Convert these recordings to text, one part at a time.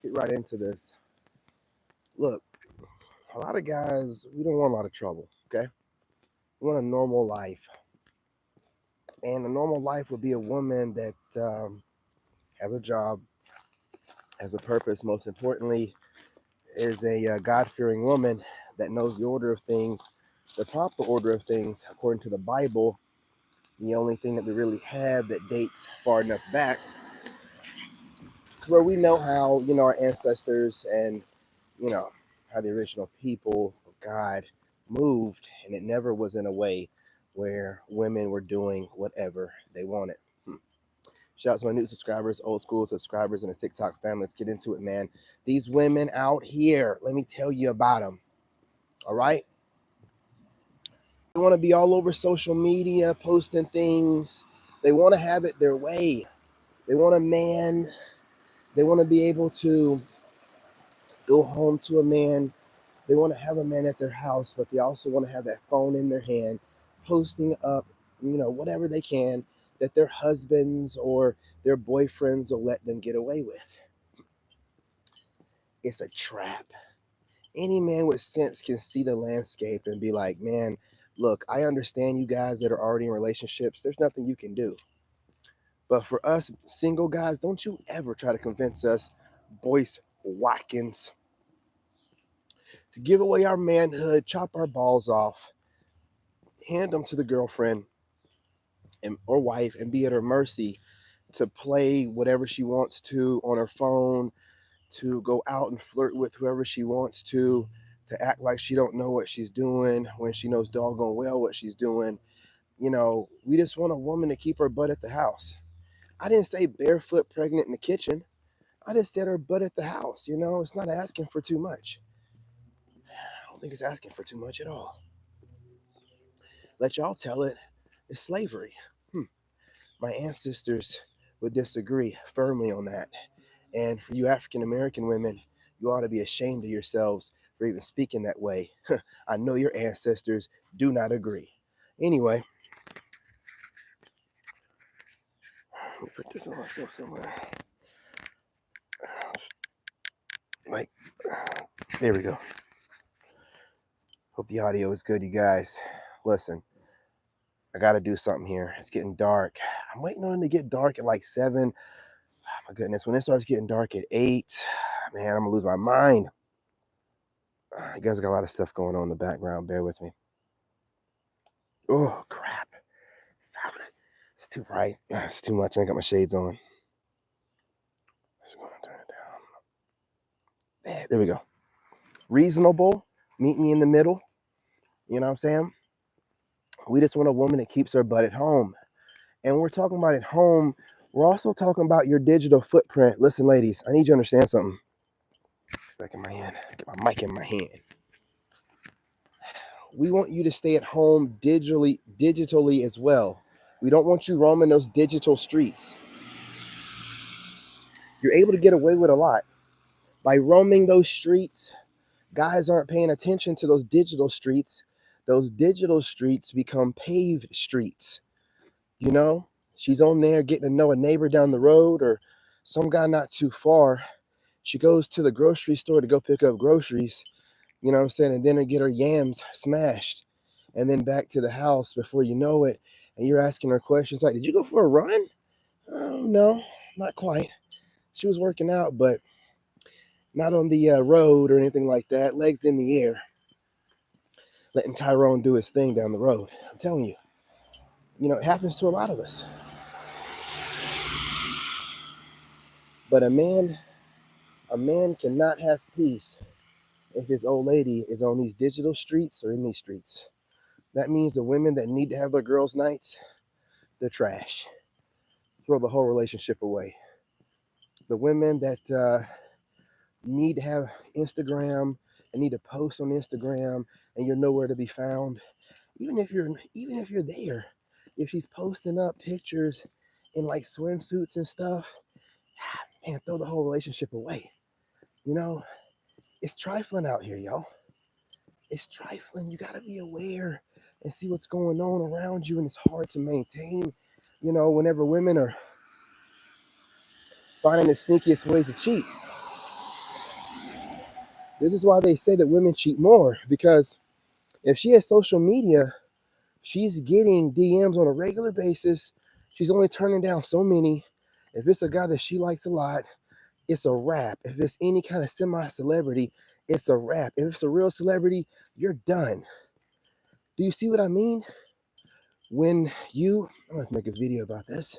Get right into this. Look, a lot of guys, we don't want a lot of trouble, okay? We want a normal life. And a normal life would be a woman that has a job, has a purpose, most importantly, is a God-fearing woman that knows the order of things, the proper order of things according to the Bible. The only thing that we really have that dates far enough back where we know how, our ancestors and, you know, how the original people of God moved, and it never was in a way where women were doing whatever they wanted. Shout out to my new subscribers, old school subscribers, and the TikTok family. Let's get into it, man. These women out here, let me tell you about them. All right? They want to be all over social media, posting things. They want to have it their way. They want a man. They want to be able to go home to a man. They want to have a man at their house, but they also want to have that phone in their hand, posting up, whatever they can that their husbands or their boyfriends will let them get away with. It's a trap. Any man with sense can see the landscape and be like, man, look, I understand you guys that are already in relationships. There's nothing you can do. But for us single guys, don't you ever try to convince us, Boyce Watkins, to give away our manhood, chop our balls off, hand them to the girlfriend or wife, and be at her mercy to play whatever she wants to on her phone, to go out and flirt with whoever she wants to act like she don't know what she's doing when she knows doggone well what she's doing. We just want a woman to keep her butt at the house. I didn't say barefoot pregnant in the kitchen. I just said her butt at the house. It's not asking for too much. I don't think it's asking for too much at all. Let y'all tell it. It's slavery. My ancestors would disagree firmly on that. And for you African American women, you ought to be ashamed of yourselves for even speaking that way. I know your ancestors do not agree. Anyway, let me put this on myself somewhere. Like, there we go. Hope the audio is good, you guys. Listen, I got to do something here. It's getting dark. I'm waiting on it to get dark at like 7. Oh, my goodness, when it starts getting dark at 8, man, I'm going to lose my mind. You guys got a lot of stuff going on in the background. Bear with me. Oh, crap. It's too bright. It's too much. I got my shades on. Let's go and turn it down. There we go. Reasonable. Meet me in the middle. You know what I'm saying? We just want a woman that keeps her butt at home. And when we're talking about at home, we're also talking about your digital footprint. Listen, ladies, I need you to understand something. It's back in my hand. Get my mic in my hand. We want you to stay at home digitally as well. We don't want you roaming those digital streets. You're able to get away with a lot. By roaming those streets, guys aren't paying attention to those digital streets. Those digital streets become paved streets. She's on there getting to know a neighbor down the road or some guy not too far. She goes to the grocery store to go pick up groceries, you know what I'm saying, and then her get her yams smashed. And then back to the house before you know it. And you're asking her questions like, did you go for a run? Oh, no, not quite. She was working out, but not on the road or anything like that. Legs in the air. Letting Tyrone do his thing down the road. I'm telling you. It happens to a lot of us. But a man cannot have peace if his old lady is on these digital streets or in these streets. That means the women that need to have their girls' nights, they're trash. Throw the whole relationship away. The women that need to have Instagram and need to post on Instagram and you're nowhere to be found, even if you're there, if she's posting up pictures in like swimsuits and stuff, man, throw the whole relationship away. It's trifling out here, y'all. It's trifling. You got to be aware and see what's going on around you, and it's hard to maintain, whenever women are finding the sneakiest ways to cheat. This is why they say that women cheat more, because if she has social media, she's getting DMs on a regular basis. She's only turning down so many. If it's a guy that she likes a lot, it's a wrap. If it's any kind of semi-celebrity, it's a wrap. If it's a real celebrity, you're done. Do you see what I mean? I'm going to make a video about this.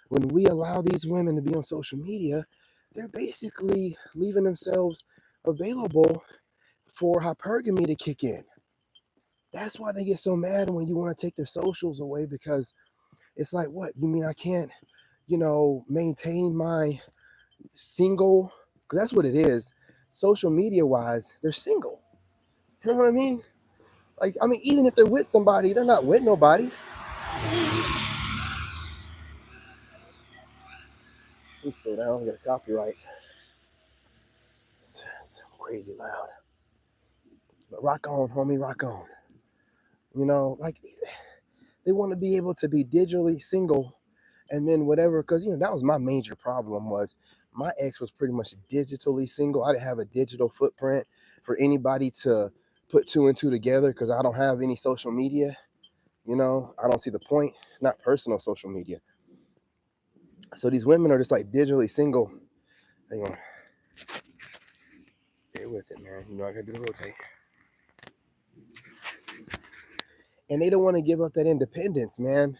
When we allow these women to be on social media, they're basically leaving themselves available for hypergamy to kick in. That's why they get so mad when you want to take their socials away, because it's like, what? You mean I can't, maintain my single? Because that's what it is. Social media wise, they're single. You know what I mean? Like, even if they're with somebody, they're not with nobody. Please slow down. I got a copyright. It's crazy loud. But rock on, homie, rock on. Like, they want to be able to be digitally single, and then whatever, because that was my major problem. Was my ex was pretty much digitally single. I didn't have a digital footprint for anybody to put two and two together, because I don't have any social media. I don't see the point. Not personal social media. So these women are just like digitally single. Hang on, bear with it, man. I gotta do the rotate. And they don't want to give up that independence, man.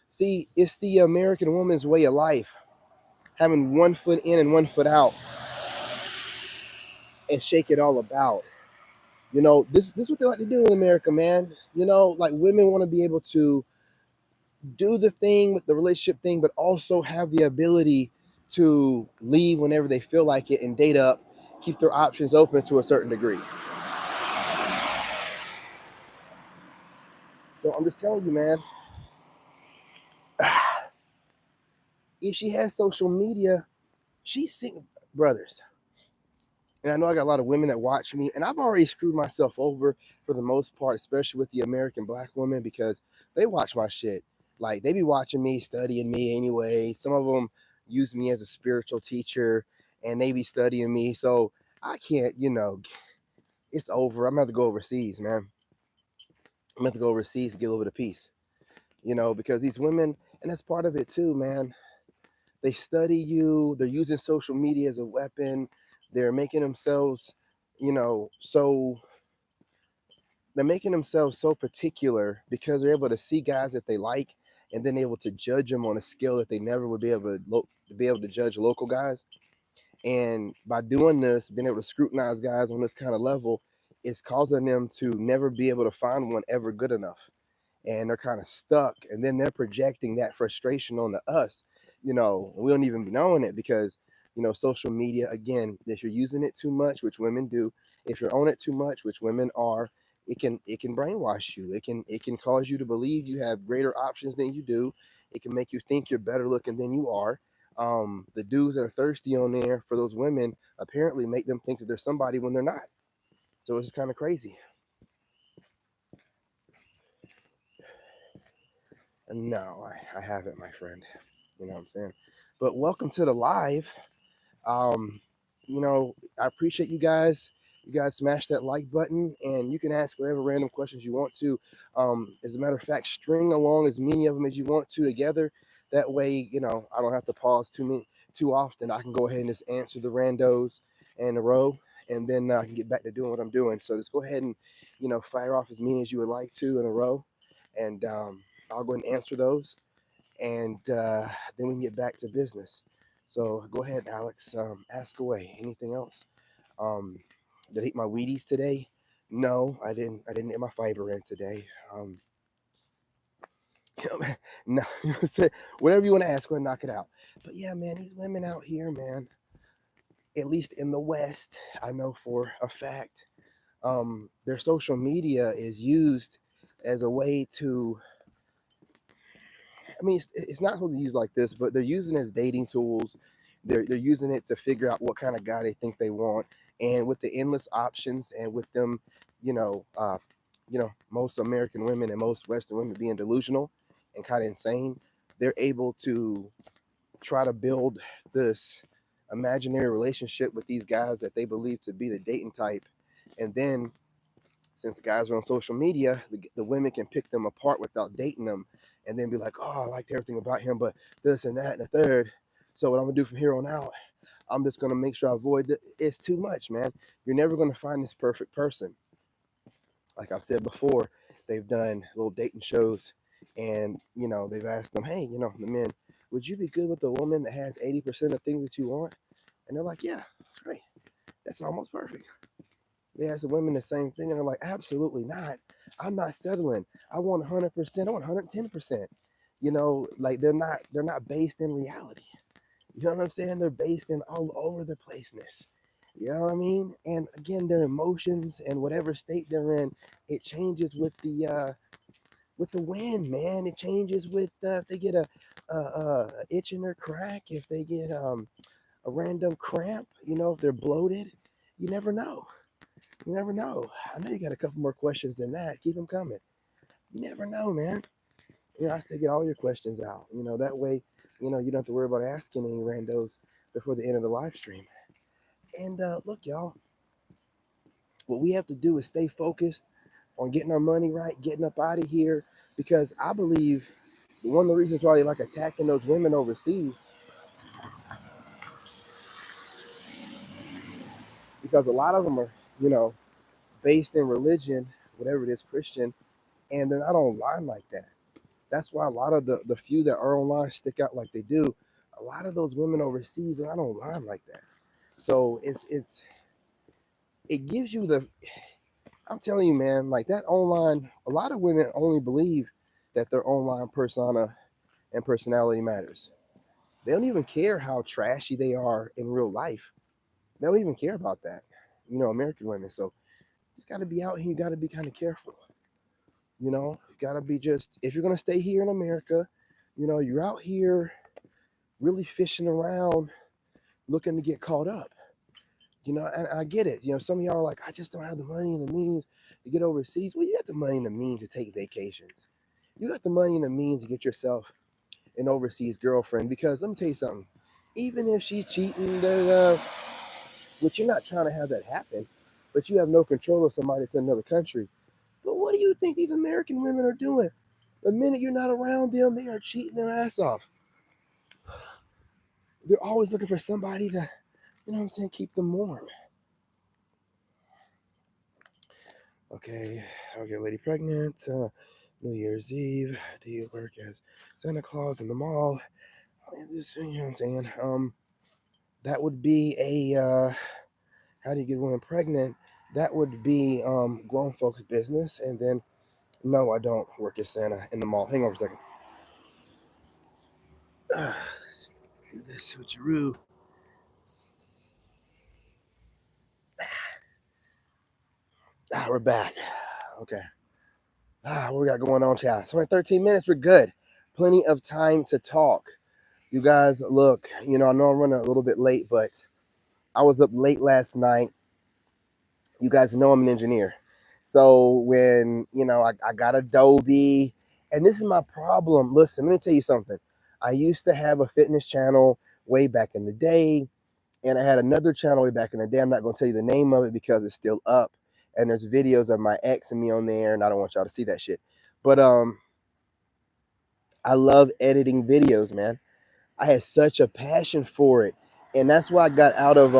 See, it's the American woman's way of life, having one foot in and one foot out, and shake it all about. This is what they like to do in America, man. Like, women want to be able to do the thing with the relationship thing, but also have the ability to leave whenever they feel like it and date up, keep their options open to a certain degree. So I'm just telling you, man, if she has social media, she's single, brothers. And I know I got a lot of women that watch me, and I've already screwed myself over for the most part, especially with the American black women, because they watch my shit. Like, they be watching me, studying me anyway. Some of them use me as a spiritual teacher, and they be studying me. So I can't, it's over. I'm going to have to go overseas, man. I'm going to have to go overseas to get a little bit of peace, because these women, and that's part of it too, man. They study you. They're using social media as a weapon. They're making themselves, so they're making themselves so particular, because they're able to see guys that they like, and then able to judge them on a scale that they never would be able to judge local guys. And by doing this, being able to scrutinize guys on this kind of level, is causing them to never be able to find one ever good enough, and they're kind of stuck, and then they're projecting that frustration onto us. We don't even be knowing it, because social media, again, if you're using it too much, which women do, if you're on it too much, which women are, it can brainwash you. It can cause you to believe you have greater options than you do. It can make you think you're better looking than you are. The dudes that are thirsty on there for those women apparently make them think that they're somebody when they're not. So it's just kind of crazy. No, I haven't, my friend. You know what I'm saying? But welcome to the live. Um, I appreciate you guys. You guys smash that like button, and you can ask whatever random questions you want to. As a matter of fact, string along as many of them as you want to together. That way, I don't have to pause too often. I can go ahead and just answer the randos in a row, and then I can get back to doing what I'm doing. So just go ahead and, fire off as many as you would like to in a row, and I'll go ahead and answer those, and then we can get back to business. So go ahead, Alex. Ask away. Anything else? Did I eat my Wheaties today? No, I didn't. I didn't get my fiber in today. No, whatever you want to ask, go ahead and knock it out. But yeah, man, these women out here, man, at least in the West, I know for a fact, their social media is used as a way to, it's not supposed to be used like this, but they're using it as dating tools. They're using it to figure out what kind of guy they think they want, and with the endless options, and with them, most American women and most Western women being delusional and kind of insane, they're able to try to build this imaginary relationship with these guys that they believe to be the dating type, And then since the guys are on social media, the women can pick them apart without dating them, and then be like, oh, I liked everything about him, but this and that and the third. So what I'm gonna do from here on out, I'm just gonna make sure I avoid it. It's too much, man. You're never gonna find this perfect person. Like I've said before, they've done little dating shows, and they've asked them, hey, the men, would you be good with a woman that has 80% of things that you want? And they're like, yeah, that's great. That's almost perfect. They ask the women the same thing, and they're like, absolutely not. I'm not settling. I want 100%. I want 110%. Like they're not based in reality. You know what I'm saying? They're based in all over the placeness. You know what I mean? And again, their emotions and whatever state they're in, it changes with the wind, man. It changes with if they get a itch in their crack, if they get a random cramp, if they're bloated. You never know. You never know. I know you got a couple more questions than that. Keep them coming. You never know, man. I still get all your questions out. That way, you don't have to worry about asking any randos before the end of the live stream. And look, y'all, what we have to do is stay focused on getting our money right, getting up out of here, because I believe one of the reasons why they like attacking those women overseas, because a lot of them are, based in religion, whatever it is, Christian, and they're not online like that. That's why a lot of the few that are online stick out like they do. A lot of those women overseas are not online like that. So it gives you the, I'm telling you, man, like that online, a lot of women only believe that their online persona and personality matters. They don't even care how trashy they are in real life. They don't even care about that. American women. So you just got to be out here. You got to be kind of careful. You got to be just, if you're going to stay here in America, you're out here really fishing around looking to get caught up. And I get it. Some of y'all are like, I just don't have the money and the means to get overseas. Well, you got the money and the means to take vacations. You got the money and the means to get yourself an overseas girlfriend. Because let me tell you something. Even if she's cheating, which you're not trying to have that happen, but you have no control of somebody that's in another country. But what do you think these American women are doing? The minute you're not around them, they are cheating their ass off. They're always looking for somebody to, keep them warm. Okay, I'll get a lady pregnant. New Year's Eve. Do you work as Santa Claus in the mall? This, you know what I'm saying? That would be a how do you get a woman pregnant? That would be grown folks' business. And then, no, I don't work as Santa in the mall. Hang on for a second. Do this switcheroo. We're back. Okay. What we got going on, chat? So in 13 minutes, we're good. Plenty of time to talk. You guys, look, I know I'm running a little bit late, but I was up late last night. You guys know I'm an engineer. So when, I got Adobe, and this is my problem. Listen, let me tell you something. I used to have a fitness channel way back in the day, and I had another channel way back in the day. I'm not going to tell you the name of it because it's still up, and there's videos of my ex and me on there, and I don't want y'all to see that shit. But I love editing videos, man. I had such a passion for it, and that's why I got out of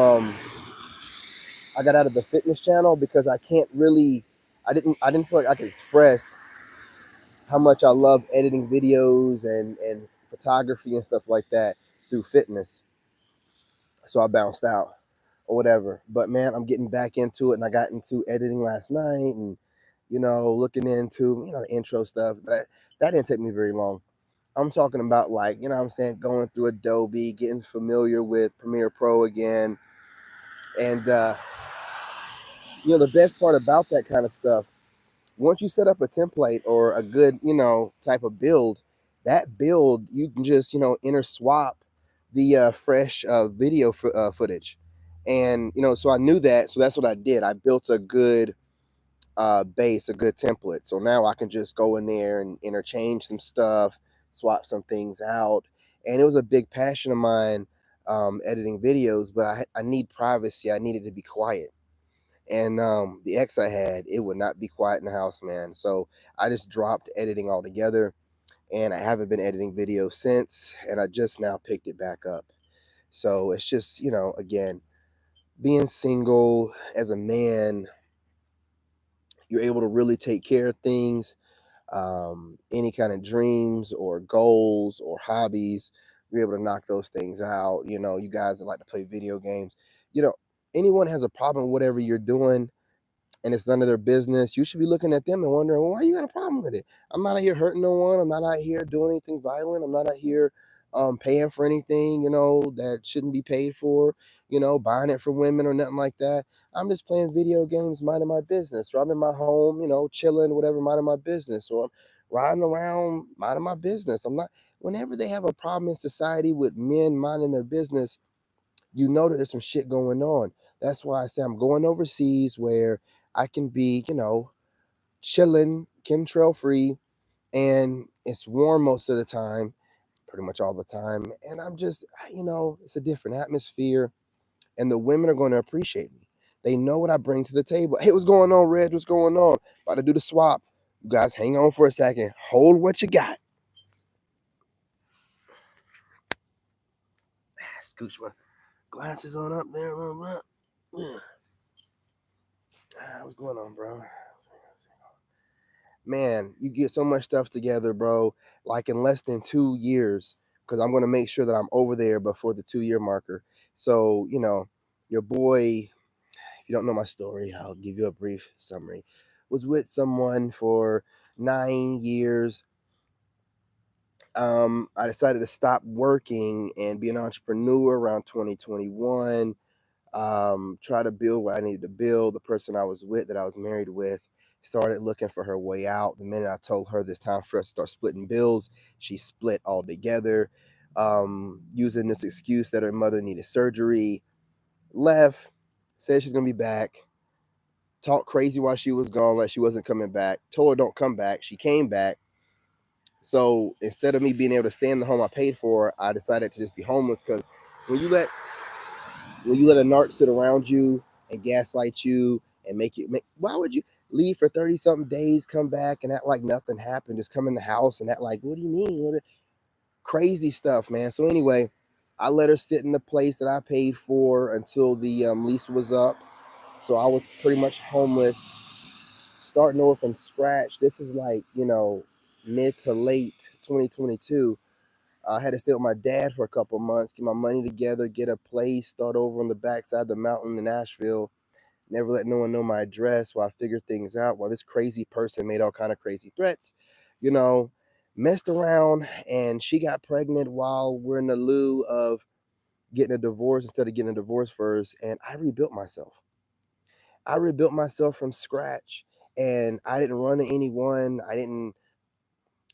the fitness channel, because I didn't feel like I could express how much I love editing videos and photography and stuff like that through fitness. So I bounced out or whatever. But man, I'm getting back into it, and I got into editing last night, and looking into the intro stuff. But that didn't take me very long. I'm talking about, like, what I'm saying, going through Adobe, getting familiar with Premiere Pro again. And the best part about that kind of stuff, once you set up a template or a good, type of build, that build, you can just, interswap the fresh video footage. And, so I knew that. So that's what I did. I built a good base, a good template. So now I can just go in there and interchange some stuff, swap some things out. And it was a big passion of mine, editing videos, but I need privacy. I needed to be quiet. And the ex I had, it would not be quiet in the house, man. So I just dropped editing altogether, and I haven't been editing videos since, and I just now picked it back up. So it's just, again, being single as a man, you're able to really take care of things. Any kind of dreams or goals or hobbies, you're able to knock those things out. You guys that like to play video games, you know, anyone has a problem with whatever you're doing, and it's none of their business, you should be looking at them and wondering, well, why you got a problem with it? I'm not out here hurting no one. I'm not out here doing anything violent. I'm not out here paying for anything, that shouldn't be paid for, buying it from women or nothing like that. I'm just playing video games, minding my business, or I'm in my home, chilling, whatever, minding my business, or I'm riding around, minding my business. I'm not, whenever they have a problem in society with men minding their business, you know that there's some shit going on. That's why I say I'm going overseas where I can be, chilling, chemtrail free, and it's warm most of the time, pretty much all the time. And I'm just, it's a different atmosphere, and the women are going to appreciate me. They know what I bring to the table. Hey, what's going on, Red? What's going on? About to do the swap. You guys, hang on for a second. Hold what you got. Scooch my glasses on up there a little bit. Yeah. What's going on, bro? Man, you get so much stuff together, bro. Like in less than 2 years, because I'm gonna make sure that I'm over there before the 2 year marker. So, your boy, if you don't know my story, I'll give you a brief summary. Was with someone for 9 years. I decided to stop working and be an entrepreneur around 2021. Try to build what I needed to build. The person I was with, that I was married with, started looking for her way out. The minute I told her this time for us to start splitting bills, she split altogether, using this excuse that her mother needed surgery. Left, said she's gonna be back. Talked crazy while she was gone, like she wasn't coming back. Told her don't come back. She came back. So instead of me being able to stay in the home I paid for, I decided to just be homeless, because when you let a narc sit around you and gaslight you and why would you leave for 30 something days, come back and act like nothing happened, just come in the house and act like, what do you mean? Crazy stuff, man. So anyway, I let her sit in the place that I paid for until the lease was up. So I was pretty much homeless, starting over from scratch. This is like, mid to late 2022. I had to stay with my dad for a couple months, get my money together, get a place, start over on the backside of the mountain in Nashville. Never let no one know my address while I figured things out. While this crazy person made all kind of crazy threats, you know, messed around, and she got pregnant while we're in the lieu of getting a divorce instead of getting a divorce first. And I rebuilt myself. I rebuilt myself from scratch, and I didn't run to anyone. I didn't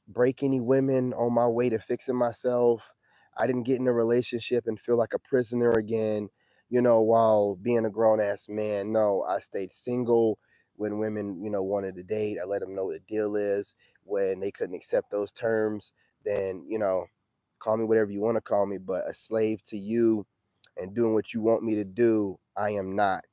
break any women on my way to fixing myself. I didn't get in a relationship and feel like a prisoner again, while being a grown ass man. No, I stayed single when women, wanted to date. I let them know what the deal is. When they couldn't accept those terms, then, call me whatever you want to call me, but a slave to you and doing what you want me to do, I am not.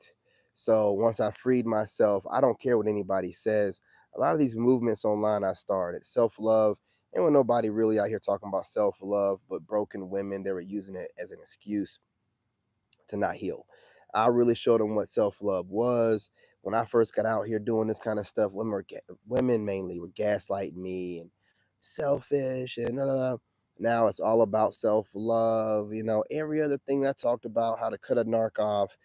So once I freed myself, I don't care what anybody says. A lot of these movements online I started, self-love, and when nobody really out here talking about self-love, but broken women, they were using it as an excuse to not heal. I really showed them what self-love was. When I first got out here doing this kind of stuff, women mainly were gaslighting me and selfish and now it's all about self-love. Every other thing I talked about, how to cut a narc off,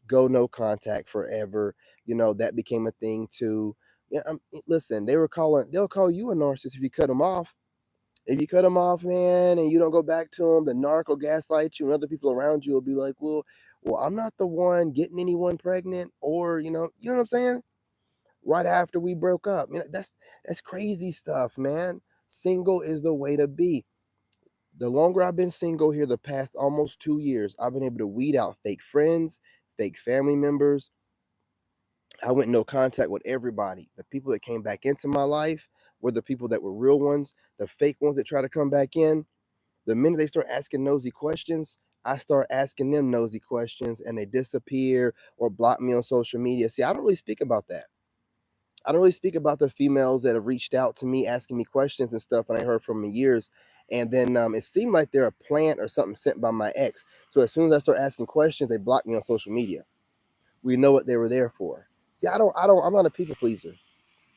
go no contact forever, that became a thing too. Yeah, listen, they'll call you a narcissist if you cut them off. If you cut them off, man, and you don't go back to them, the narc will gaslight you, and other people around you will be like, well, I'm not the one getting anyone pregnant, or you know what I'm saying? Right after we broke up, that's crazy stuff, man. Single is the way to be. The longer I've been single here, the past almost 2 years, I've been able to weed out fake friends, fake family members. I went no contact with everybody. The people that came back into my life were the people that were real ones. The fake ones that try to come back in, the minute they start asking nosy questions, I start asking them nosy questions and they disappear or block me on social media. See, I don't really speak about that. I don't really speak about the females that have reached out to me asking me questions and stuff, and I heard from them in years. And then it seemed like they're a plant or something sent by my ex. So as soon as I start asking questions, they block me on social media. We know what they were there for. See, I'm not a people pleaser.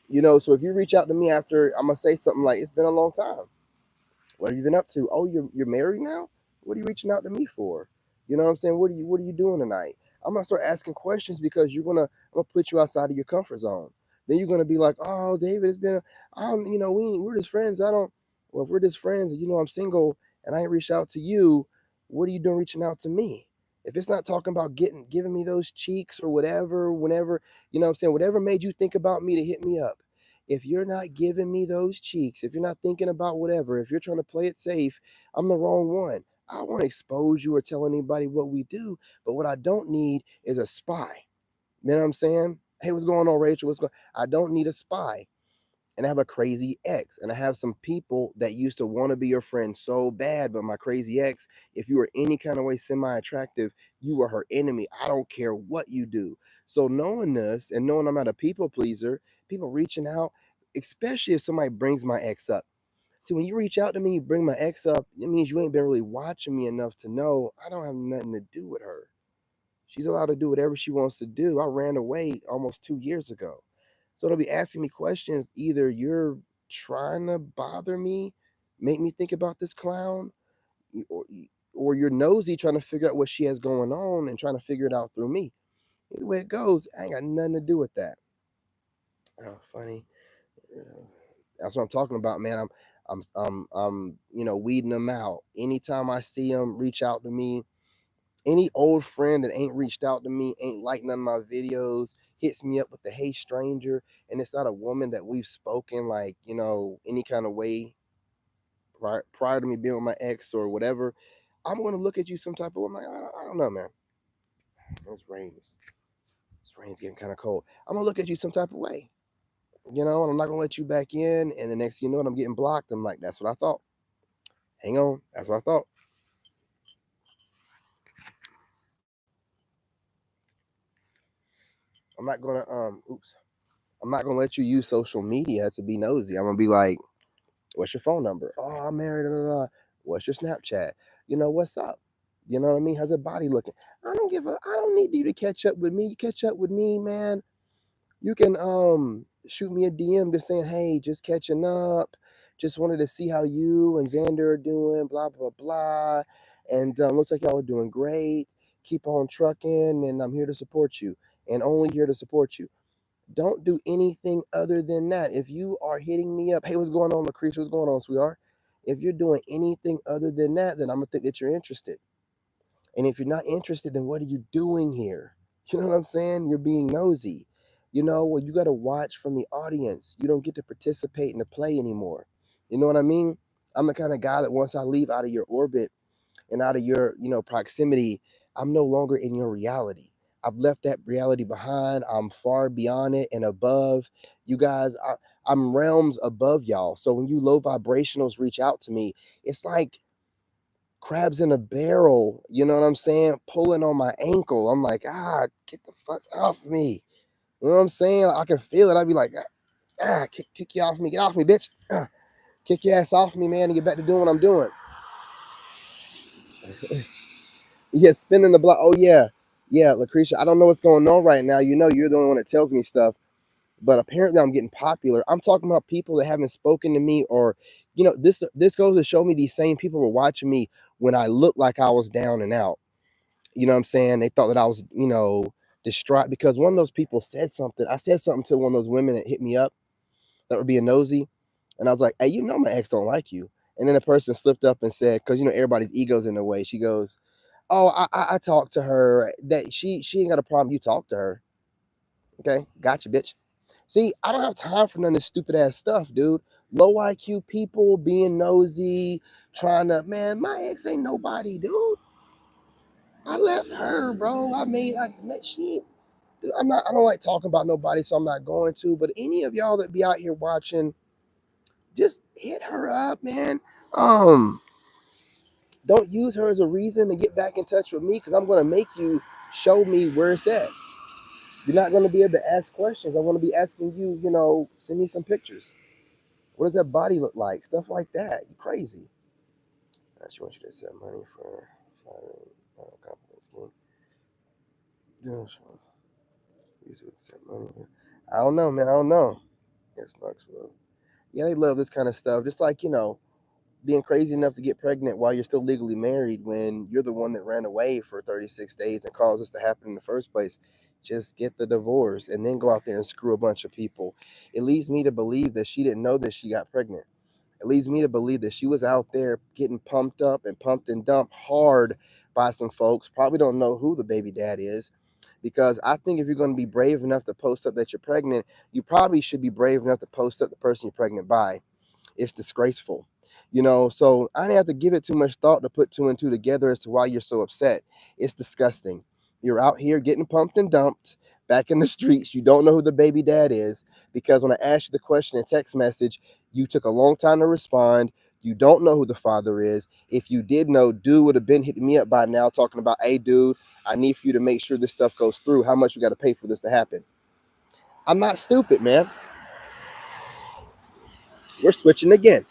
So if you reach out to me after, I'm gonna say something like, "It's been a long time. What have you been up to? Oh, you're married now? What are you reaching out to me for? You know what I'm saying? What are you doing tonight?" I'm gonna start asking questions because I'm gonna put you outside of your comfort zone. Then you're gonna be like, "Oh, David, it's been I don't we're just friends. I don't well if we're just friends and I'm single and I ain't reached out to you. What are you doing reaching out to me?" If it's not talking about giving me those cheeks or whatever, whenever, what I'm saying, whatever made you think about me to hit me up, if you're not giving me those cheeks, if you're not thinking about whatever, if you're trying to play it safe, I'm the wrong one. I don't want to expose you or tell anybody what we do, but what I don't need is a spy. You know what I'm saying? Hey, what's going on, Rachel? I don't need a spy. And I have a crazy ex, and I have some people that used to want to be your friend so bad, but my crazy ex, if you were any kind of way semi-attractive, you were her enemy. I don't care what you do. So knowing this and knowing I'm not a people pleaser, people reaching out, especially if somebody brings my ex up. See, when you reach out to me, you bring my ex up, it means you ain't been really watching me enough to know I don't have nothing to do with her. She's allowed to do whatever she wants to do. I ran away almost 2 years ago. So they'll be asking me questions. Either you're trying to bother me, make me think about this clown, or, or you're nosy trying to figure out what she has going on and trying to figure it out through me. Either way it goes, I ain't got nothing to do with that. Oh, funny. That's what I'm talking about, man. I'm weeding them out. Anytime I see them, reach out to me. Any old friend that ain't reached out to me, ain't liked none of my videos, hits me up with the "Hey stranger," and it's not a woman that we've spoken like, any kind of way prior to me being with my ex or whatever, I'm gonna look at you some type of way. I'm like, I don't know, man. It's rain. This rain's getting kind of cold. I'm gonna look at you some type of way, and I'm not gonna let you back in. And the next thing you know, I'm getting blocked. I'm like, that's what I thought. Hang on, that's what I thought. I'm not gonna oops. I'm not gonna let you use social media to be nosy. I'm gonna be like, what's your phone number? Oh, I'm married. Da, da, da. What's your Snapchat? What's up? You know what I mean? How's your body looking? I don't need you to catch up with me. You catch up with me, man. You can shoot me a DM just saying, hey, just catching up. Just wanted to see how you and Xander are doing, blah, blah, blah. And looks like y'all are doing great. Keep on trucking, and I'm here to support you. And only here to support you. Don't do anything other than that. If you are hitting me up, hey, what's going on, Lucretia? What's going on, sweetheart? If you're doing anything other than that, then I'm gonna think that you're interested. And if you're not interested, then what are you doing here? You know what I'm saying? You're being nosy. Well, you gotta watch from the audience. You don't get to participate in the play anymore. You know what I mean? I'm the kind of guy that once I leave out of your orbit and out of your, proximity, I'm no longer in your reality. I've left that reality behind. I'm far beyond it and above. You guys, I'm realms above y'all. So when you low vibrationals reach out to me, it's like crabs in a barrel. You know what I'm saying? Pulling on my ankle. I'm like, get the fuck off me. You know what I'm saying? I can feel it. I'd be like, kick you off me. Get off me, bitch. Kick your ass off me, man, and get back to doing what I'm doing. Yeah, spinning the block. Oh yeah, yeah, Lucretia. I don't know what's going on right now. You're the only one that tells me stuff. But apparently, I'm getting popular. I'm talking about people that haven't spoken to me, or this goes to show me these same people were watching me when I looked like I was down and out. You know what I'm saying? They thought that I was, distraught because one of those people said something. I said something to one of those women that hit me up that were being nosy, and I was like, "Hey, my ex don't like you." And then a person slipped up and said, because everybody's ego's in the way. She goes, "Oh, I talked to her. That she ain't got a problem. You talk to her. Okay, gotcha, bitch." See, I don't have time for none of this stupid ass stuff, dude. Low IQ people being nosy, trying to, man, my ex ain't nobody, dude. I left her, bro. She, I don't like talking about nobody, so I'm not going to. But any of y'all that be out here watching, just hit her up, man. Um, Don't use her as a reason to get back in touch with me, because I'm going to make you show me where it's at. You're not going to be able to ask questions. I'm going to be asking you, send me some pictures. What does that body look like? Stuff like that. You crazy. She wants you to send money for flattering confidence game. Yeah, she wants you to accept money. I don't know, man. I don't know. Yes, Narcs love. Yeah, they love this kind of stuff. Just like, being crazy enough to get pregnant while you're still legally married when you're the one that ran away for 36 days and caused this to happen in the first place. Just get the divorce and then go out there and screw a bunch of people. It leads me to believe that she didn't know that she got pregnant. It leads me to believe that she was out there getting pumped up and pumped and dumped hard by some folks. Probably don't know who the baby dad is. Because I think if you're going to be brave enough to post up that you're pregnant, you probably should be brave enough to post up the person you're pregnant by. It's disgraceful. So I didn't have to give it too much thought to put two and two together as to why you're so upset. It's disgusting. You're out here getting pumped and dumped back in the streets. You don't know who the baby dad is, because when I asked you the question in text message, you took a long time to respond. You don't know who the father is. If you did know, dude would have been hitting me up by now talking about, hey, dude, I need for you to make sure this stuff goes through. How much we got to pay for this to happen? I'm not stupid, man. We're switching again.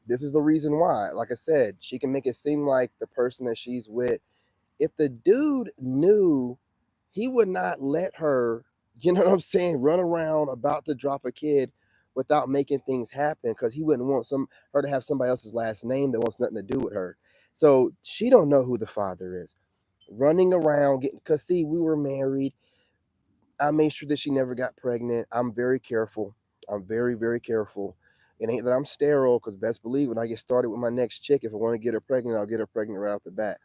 This is the reason why. Like I said, she can make it seem like the person that she's with, if the dude knew, he would not let her, you know what I'm saying, run around about to drop a kid without making things happen, because he wouldn't want her to have somebody else's last name that wants nothing to do with her. So she don't know who the father is. Running around getting, because see, we were married. I made sure that she never got pregnant. I'm very careful. I'm very, very careful. It ain't that I'm sterile, because best believe when I get started with my next chick, if I want to get her pregnant, I'll get her pregnant right off the bat.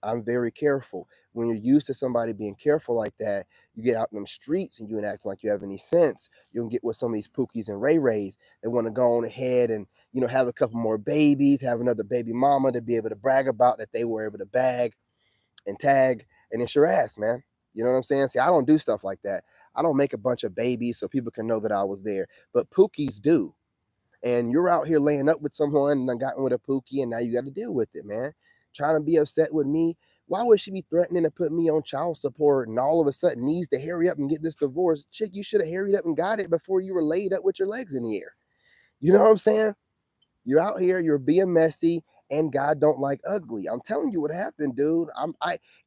I'm very careful. When you're used to somebody being careful like that, you get out in them streets and you ain't acting like you have any sense. You can get with some of these Pookies and Ray Rays that want to go on ahead and, have a couple more babies, have another baby mama to be able to brag about that they were able to bag and tag, and it's your ass, man. You know what I'm saying? See, I don't do stuff like that. I don't make a bunch of babies so people can know that I was there. But Pookies do. And you're out here laying up with someone and I gotten with a Pookie, and now you got to deal with it, man. Trying to be upset with me. Why would she be threatening to put me on child support and all of a sudden needs to hurry up and get this divorce? Chick, you should have hurried up and got it before you were laid up with your legs in the air. You know what I'm saying? You're out here, you're being messy, and God don't like ugly. I'm telling you what happened, dude.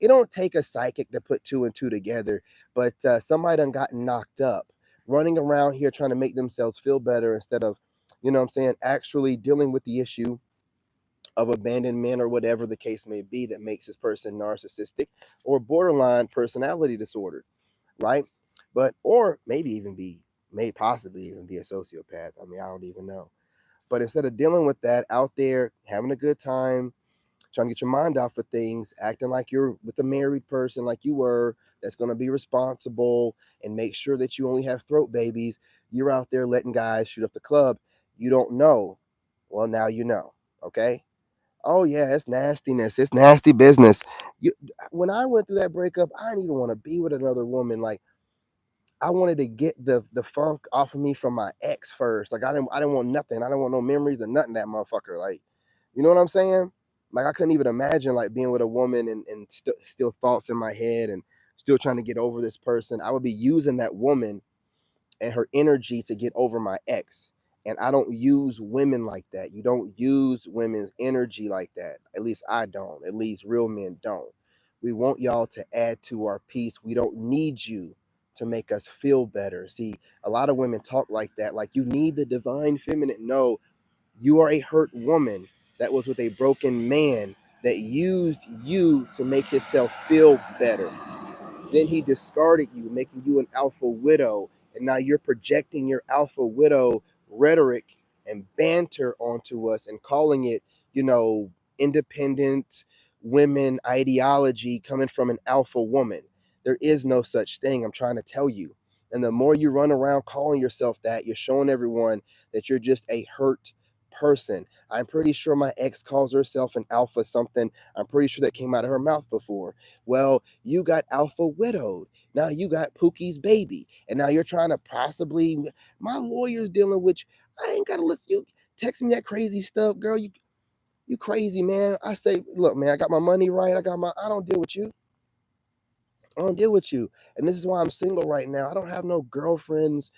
It don't take a psychic to put two and two together, but somebody done gotten knocked up, running around here trying to make themselves feel better instead of, what I'm saying, actually dealing with the issue of abandonment or whatever the case may be that makes this person narcissistic or borderline personality disorder, right? But or maybe even be may possibly even be a sociopath. I mean, I don't even know. But instead of dealing with that, out there having a good time, trying to get your mind out for things, acting like you're with a married person like you were, that's going to be responsible and make sure that you only have throat babies, you're out there letting guys shoot up the club. You don't know. Well, now you know. Okay. Oh yeah, it's nastiness. It's nasty business. You, when I went through that breakup, I didn't even want to be with another woman. Like, I wanted to get the funk off of me from my ex first. Like, I didn't want nothing. I didn't want no memories or nothing, that motherfucker. Like, you know what I'm saying? Like, I couldn't even imagine like being with a woman and still thoughts in my head and still trying to get over this person. I would be using that woman and her energy to get over my ex. And I don't use women like that. You don't use women's energy like that. At least I don't. At least real men don't. We want y'all to add to our peace. We don't need you to make us feel better. See, a lot of women talk like that. Like, you need the divine feminine. No, you are a hurt woman that was with a broken man that used you to make himself feel better. Then he discarded you, making you an alpha widow. And now you're projecting your alpha widow rhetoric and banter onto us and calling it, independent women ideology coming from an alpha woman. There is no such thing. I'm trying to tell you. And the more you run around calling yourself that, you're showing everyone that you're just a hurt person. I'm pretty sure my ex calls herself an alpha something. I'm pretty sure that came out of her mouth before. Well, you got alpha widowed. Now you got Pookie's baby. And now you're trying to possibly, my lawyer's dealing with you. I ain't got to listen. You text me that crazy stuff, girl. You crazy, man. I say, look, man, I got my money right. I don't deal with you. I don't deal with you. And this is why I'm single right now. I don't have no girlfriends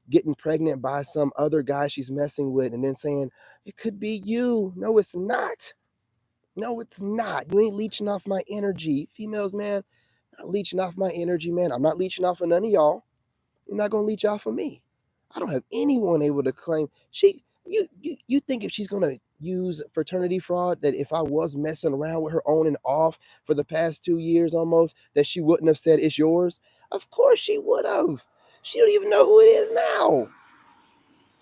getting pregnant by some other guy she's messing with and then saying, it could be you. No, it's not. No, it's not. You ain't leeching off my energy. Females, man, not leeching off my energy, man. I'm not leeching off of none of y'all. You're not gonna leech off of me. I don't have anyone able to claim you think if she's gonna use fraternity fraud, that if I was messing around with her on and off for the past 2 years almost, that she wouldn't have said it's yours? Of course she would have. She don't even know who it is now.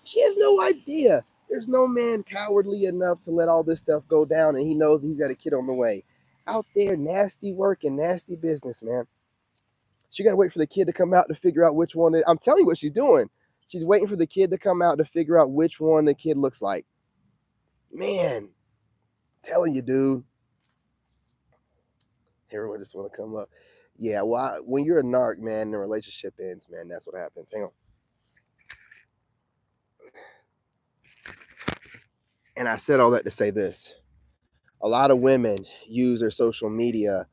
She has no idea. There's no man cowardly enough to let all this stuff go down, and he knows he's got a kid on the way. Out there, nasty work and nasty business, man. She got to wait for the kid to come out to figure out which one. I'm telling you what she's doing. She's waiting for the kid to come out to figure out which one the kid looks like. Man, I'm telling you, dude. Everyone just want to come up. Yeah, well, when you're a narc, man, the relationship ends, man. That's what happens. Hang on. And I said all that to say this. A lot of women use their social media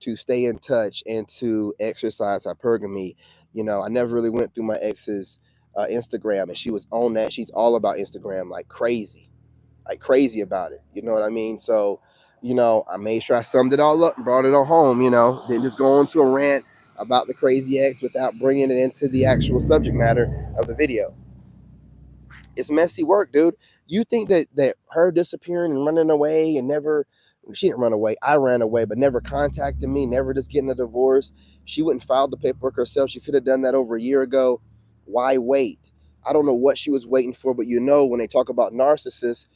to stay in touch and to exercise hypergamy. I never really went through my ex's Instagram, and she was on that. She's all about Instagram like crazy about it. You know what I mean? So, I made sure I summed it all up and brought it on home. Didn't just go on to a rant about the crazy ex without bringing it into the actual subject matter of the video. It's messy work, dude. You think that her disappearing and running away and never, she didn't run away. I ran away, but never contacted me, never just getting a divorce. She wouldn't file the paperwork herself. She could have done that over a year ago. Why wait? I don't know what she was waiting for, but when they talk about narcissists,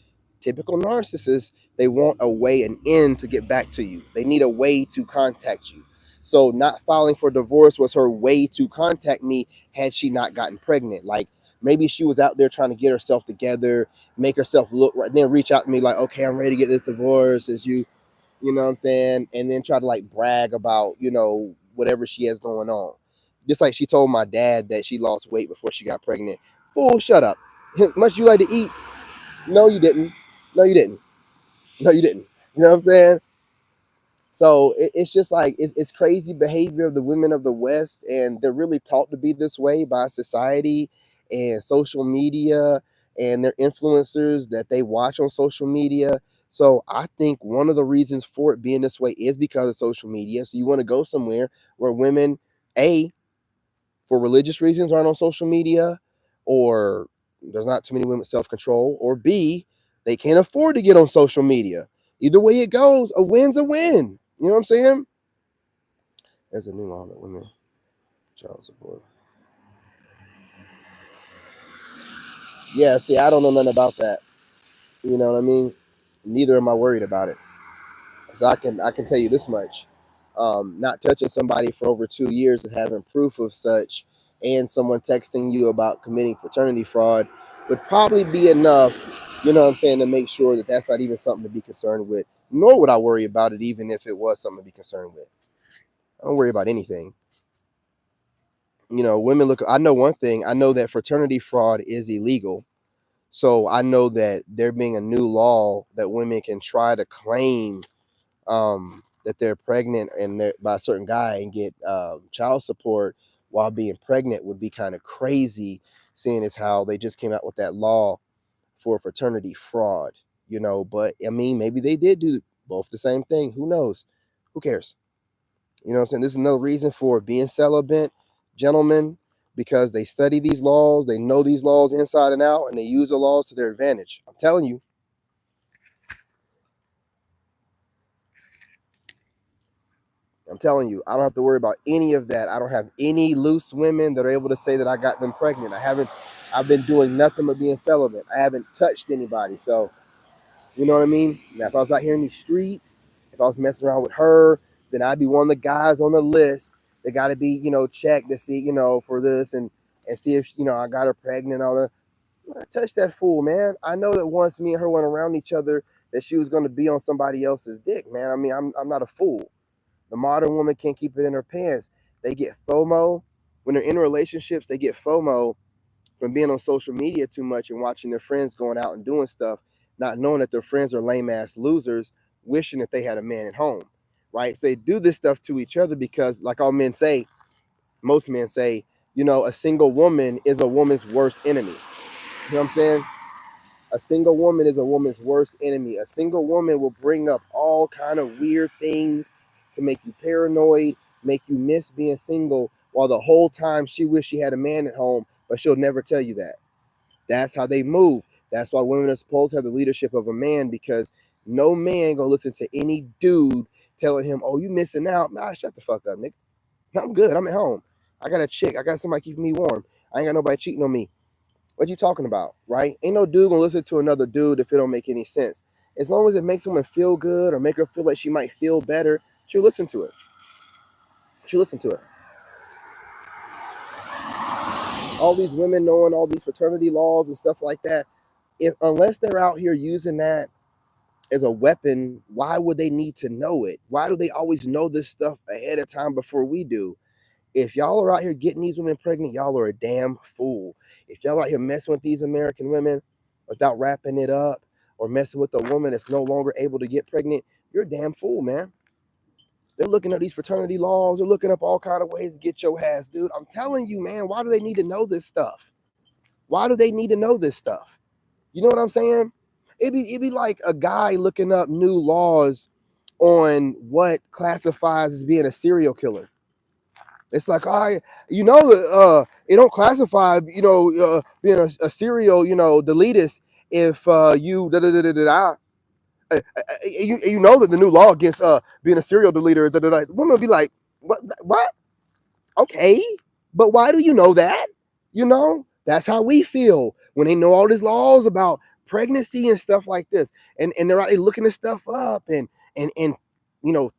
typical narcissists, they want a way, an end to get back to you. They need a way to contact you. So not filing for divorce was her way to contact me had she not gotten pregnant. Like, maybe she was out there trying to get herself together, make herself look right, then reach out to me like, okay, I'm ready to get this divorce. As you know what I'm saying? And then try to like brag about, whatever she has going on. Just like she told my dad that she lost weight before she got pregnant. Fool, shut up. Much you like to eat? No, you didn't. No, you didn't. No, you didn't. You know what I'm saying? So it's just like it's crazy behavior of the women of the West, and they're really taught to be this way by society and social media and their influencers that they watch on social media. So I think one of the reasons for it being this way is because of social media. So you want to go somewhere where women, A, for religious reasons, aren't on social media, or there's not too many women with self-control, or B, they can't afford to get on social media. Either way it goes, a win's a win. You know what I'm saying? There's a new law that women child support. Yeah, see, I don't know nothing about that. You know what I mean? Neither am I worried about it. So I can tell you this much. Not touching somebody for over 2 years and having proof of such, and someone texting you about committing fraternity fraud would probably be enough, you know what I'm saying, to make sure that that's not even something to be concerned with. Nor would I worry about it even if it was something to be concerned with. I don't worry about anything. Women look, I know one thing. I know that fraternity fraud is illegal. So I know that there being a new law that women can try to claim that they're pregnant and by a certain guy and get child support while being pregnant would be kind of crazy, seeing as how they just came out with that law for fraternity fraud, but I mean, maybe they did do both the same thing. Who knows? Who cares? You know what I'm saying? This is another reason for being celibate, gentlemen, because they study these laws, they know these laws inside and out, and they use the laws to their advantage. I'm telling you. I don't have to worry about any of that. I don't have any loose women that are able to say that I got them pregnant. I've been doing nothing but being celibate. I haven't touched anybody. So, you know what I mean? Now, if I was out here in these streets, if I was messing around with her, then I'd be one of the guys on the list that got to be, checked to see, for this and see if, I got her pregnant. All that. Touch that fool, man. I know that once me and her went around each other, that she was going to be on somebody else's dick, man. I mean, I'm not a fool. The modern woman can't keep it in her pants. They get FOMO when they're in relationships. They get FOMO from being on social media too much and watching their friends going out and doing stuff, not knowing that their friends are lame ass losers, wishing that they had a man at home, right? So they do this stuff to each other because, like all men say, most men say, a single woman is a woman's worst enemy. You know what I'm saying? A single woman is a woman's worst enemy. A single woman will bring up all kind of weird things to make you paranoid, make you miss being single, while the whole time she wish she had a man at home, but she'll never tell you that. That's how they move. That's why women are supposed to have the leadership of a man, because no man gonna listen to any dude telling him, "Oh, you missing out." Nah, shut the fuck up, nigga. I'm good. I'm at home. I got a chick. I got somebody keeping me warm. I ain't got nobody cheating on me. What you talking about, right? Ain't no dude gonna listen to another dude if it don't make any sense. As long as it makes someone feel good or make her feel like she might feel better, she'll listen to it. She'll listen to it. All these women knowing all these fraternity laws and stuff like that, if unless they're out here using that as a weapon, why would they need to know it? Why do they always know this stuff ahead of time before we do? If y'all are out here getting these women pregnant, y'all are a damn fool. If y'all out here messing with these American women without wrapping it up, or messing with a woman that's no longer able to get pregnant, you're a damn fool, man. They're looking at these fraternity laws. They're looking up all kind of ways to get your ass, dude. I'm telling you, man, why do they need to know this stuff? Why do they need to know this stuff? You know what I'm saying? It'd be like a guy looking up new laws on what classifies as being a serial killer. It's like, it don't classify, being a serial, deletist if you da da da da da. You know that the new law against being a serial deleter, da da da. Women will be like, what? Okay, but why do you know that? That's how we feel when they know all these laws about pregnancy and stuff like this, and they're out there looking this stuff up and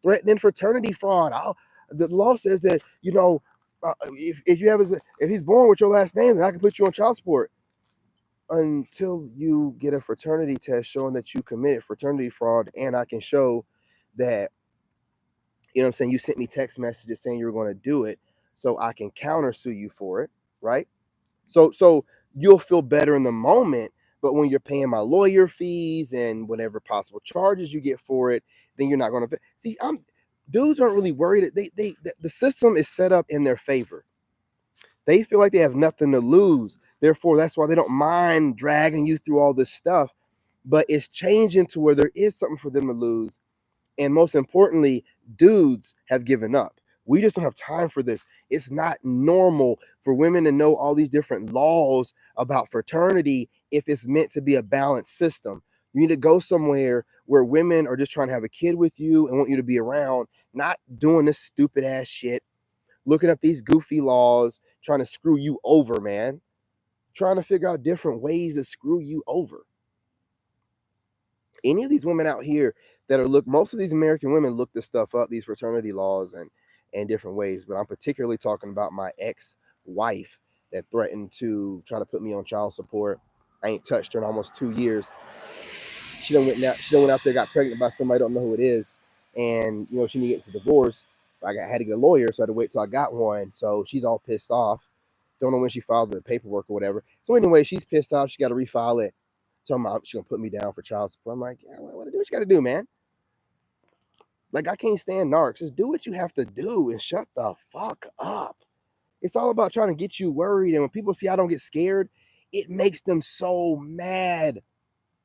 threatening fraternity fraud. The law says that if he's born with your last name, then I can put you on child support until you get a fraternity test showing that you committed fraternity fraud, and I can show that what I'm saying, you sent me text messages saying you were going to do it, so I can countersue you for it, right? So you'll feel better in the moment, but when you're paying my lawyer fees and whatever possible charges you get for it, then you're not going to see. Dudes aren't really worried. The system is set up in their favor. They feel like they have nothing to lose. Therefore, that's why they don't mind dragging you through all this stuff. But it's changing to where there is something for them to lose. And most importantly, dudes have given up. We just don't have time for this. It's not normal for women to know all these different laws about fraternity if it's meant to be a balanced system. You need to go somewhere where women are just trying to have a kid with you and want you to be around, not doing this stupid ass shit, looking up these goofy laws, trying to screw you over, man. Trying to figure out different ways to screw you over. Any of these women out here that are most of these American women look this stuff up, these fraternity laws and different ways. But I'm particularly talking about my ex-wife that threatened to try to put me on child support. I ain't touched her in almost 2 years. She done went out there, got pregnant by somebody I don't know who it is, and she need to get a divorce. Had to get a lawyer, so I had to wait till I got one. So she's all pissed off. Don't know when she filed the paperwork or whatever. So anyway, she's pissed off. She got to refile it. So she's gonna put me down for child support. I'm like, yeah, what you got to do, man? Like, I can't stand narcs. Just do what you have to do and shut the fuck up. It's all about trying to get you worried. And when people see I don't get scared, it makes them so mad.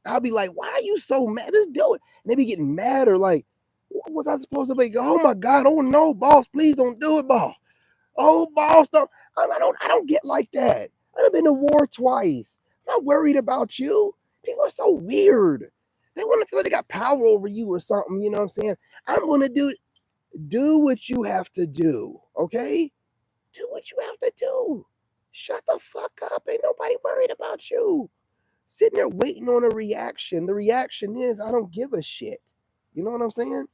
I'll be like, why are you so mad? Just do it. And they be getting mad or like, what was I supposed to be? Oh my God, oh no, boss, please don't do it, boss. Oh, boss, don't. I don't get like that. I've been to war twice. I'm not worried about you. People are so weird. They want to feel like they got power over you or something. You know what I'm saying? I'm gonna do what you have to do. Okay? Do what you have to do. Shut the fuck up. Ain't nobody worried about you. Sitting there waiting on a reaction. The reaction is I don't give a shit. You know what I'm saying?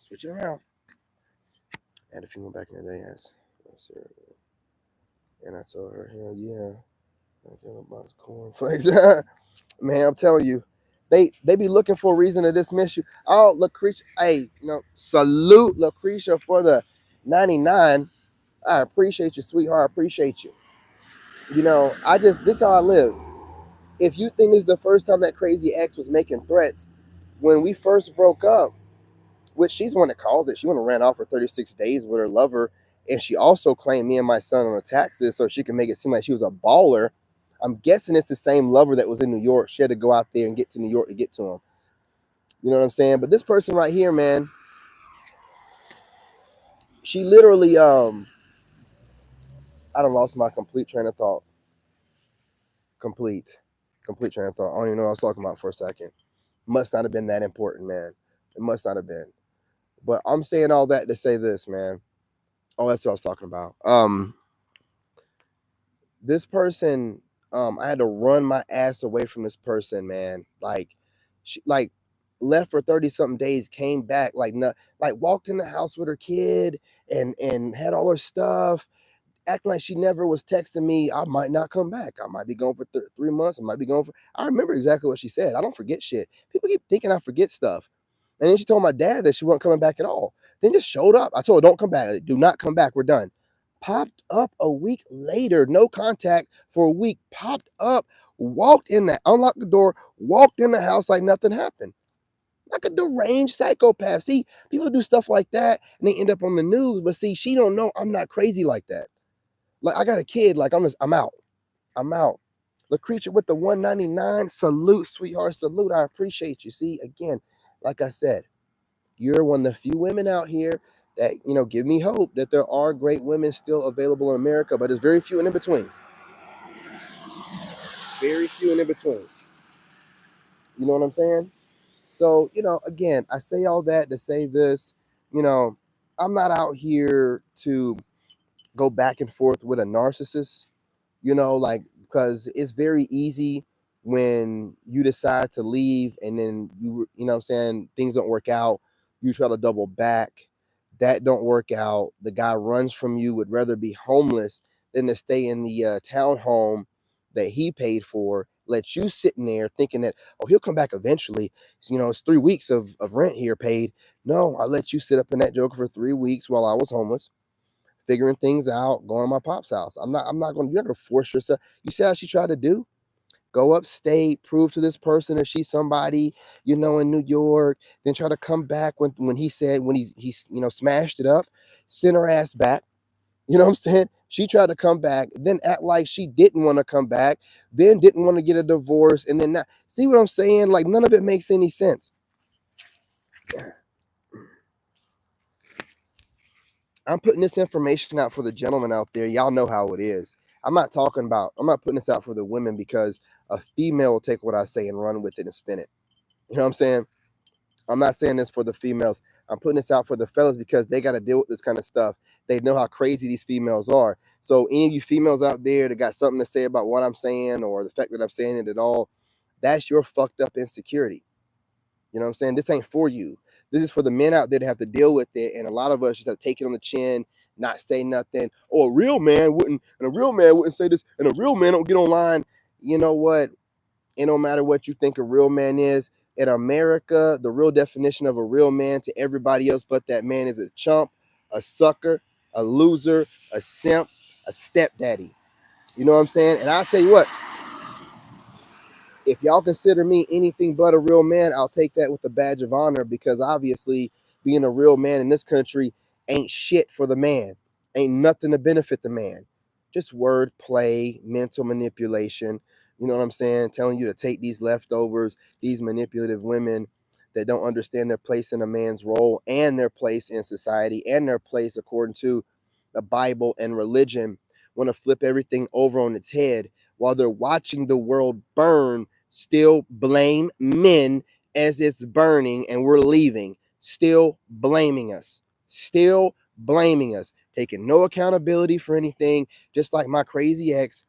Switch it around. I had a few more back in the day, as And I told her, hell yeah, I got a box of cornflakes. Man, I'm telling you, they be looking for a reason to dismiss you. Oh, Lucretia, hey, salute Lucretia for the 99. I appreciate you, sweetheart. I appreciate you. This is how I live. If you think this is the first time that crazy ex was making threats, when we first broke up, which she's the one that called it, she went and ran off for 36 days with her lover, and she also claimed me and my son on her taxes so she could make it seem like she was a baller. I'm guessing it's the same lover that was in New York. She had to go out there and get to New York to get to him. You know what I'm saying? But this person right here, man, she literally, I done lost my complete train of thought. Complete train of thought. I don't even know what I was talking about for a second. Must not have been that important, man. It must not have been. But I'm saying all that to say this, man. Oh, that's what I was talking about. This person, I had to run my ass away from this person, man. Like, she left for 30 something days, came back like walked in the house with her kid and had all her stuff, acting like she never was texting me. I might not come back. I might be gone for 3 months. I might be gone for. I remember exactly what she said. I don't forget shit. People keep thinking I forget stuff. And then she told my dad that she wasn't coming back at all. Then just showed up. I told her, don't come back. Do not come back. We're done. Popped up a week later. No contact for a week. Popped up. Walked in there. Unlocked the door. Walked in the house like nothing happened. Like a deranged psychopath. See, people do stuff like that and they end up on the news. But see, she don't know I'm not crazy like that. Like I got a kid. Like I'm out. I'm out. Lucretia with the 199. Salute, sweetheart. Salute. I appreciate you. See, again, like I said, you're one of the few women out here that, give me hope that there are great women still available in America, but there's very few and in between. Very few and in between. You know what I'm saying? So, again, I say all that to say this, you know, I'm not out here to go back and forth with a narcissist. Like, because it's very easy when you decide to leave and then you know what I'm saying, things don't work out, you try to double back, that don't work out, the guy runs from you, would rather be homeless than to stay in the townhome that he paid for, let you sitting there thinking that, oh, he'll come back eventually. It's 3 weeks of rent here paid. No, I let you sit up in that joker for 3 weeks while I was homeless, figuring things out, going to my pop's house. I'm not going to, you're not going to force yourself. You see how she tried to do? Go upstate, prove to this person that she's somebody, in New York, then try to come back when he said, when he smashed it up, send her ass back. You know what I'm saying? She tried to come back, then act like she didn't want to come back, then didn't want to get a divorce, and then not. See what I'm saying? Like, none of it makes any sense. I'm putting this information out for the gentlemen out there. Y'all know how it is. I'm not putting this out for the women because a female will take what I say and run with it and spin it. You know what I'm saying? I'm not saying this for the females. I'm putting this out for the fellas because they got to deal with this kind of stuff. They know how crazy these females are. So any of you females out there that got something to say about what I'm saying or the fact that I'm saying it at all, that's your fucked up insecurity. You know what I'm saying? This ain't for you. This is for the men out there to have to deal with it. And a lot of us just have to take it on the chin, not say nothing. Oh, a real man wouldn't, and a real man wouldn't say this, and a real man don't get online. You know what? It don't matter what you think a real man is. In America, the real definition of a real man to everybody else but that man is a chump, a sucker, a loser, a simp, a stepdaddy. You know what I'm saying? And I'll tell you what, if y'all consider me anything but a real man, I'll take that with a badge of honor because obviously being a real man in this country ain't shit for the man. Ain't nothing to benefit the man. Just word play, mental manipulation. You know what I'm saying? Telling you to take these leftovers, these manipulative women that don't understand their place in a man's role and their place in society and their place according to the Bible and religion, want to flip everything over on its head while they're watching the world burn, still blame men as it's burning and we're leaving, still blaming us, taking no accountability for anything, just like my crazy ex,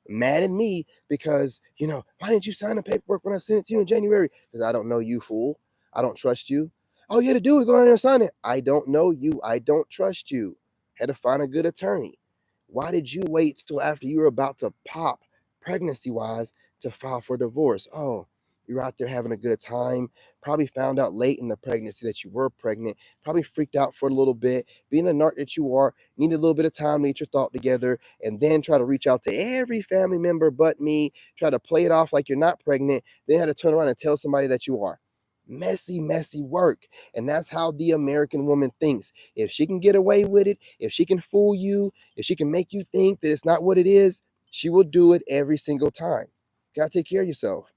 mad at me because, why didn't you sign the paperwork when I sent it to you in January? Because I don't know you, fool. I don't trust you. All you had to do is go in there and sign it. I don't know you. I don't trust you. Had to find a good attorney. Why did you wait till after you were about to pop pregnancy wise to file for divorce? Oh, you're out there having a good time. Probably found out late in the pregnancy that you were pregnant. Probably freaked out for a little bit. Being the narc that you are, needed a little bit of time to get your thought together and then try to reach out to every family member but me. Try to play it off like you're not pregnant. Then had to turn around and tell somebody that you are. Messy, messy work. And that's how the American woman thinks. If she can get away with it, if she can fool you, if she can make you think that it's not what it is, she will do it every single time. You gotta take care of yourself.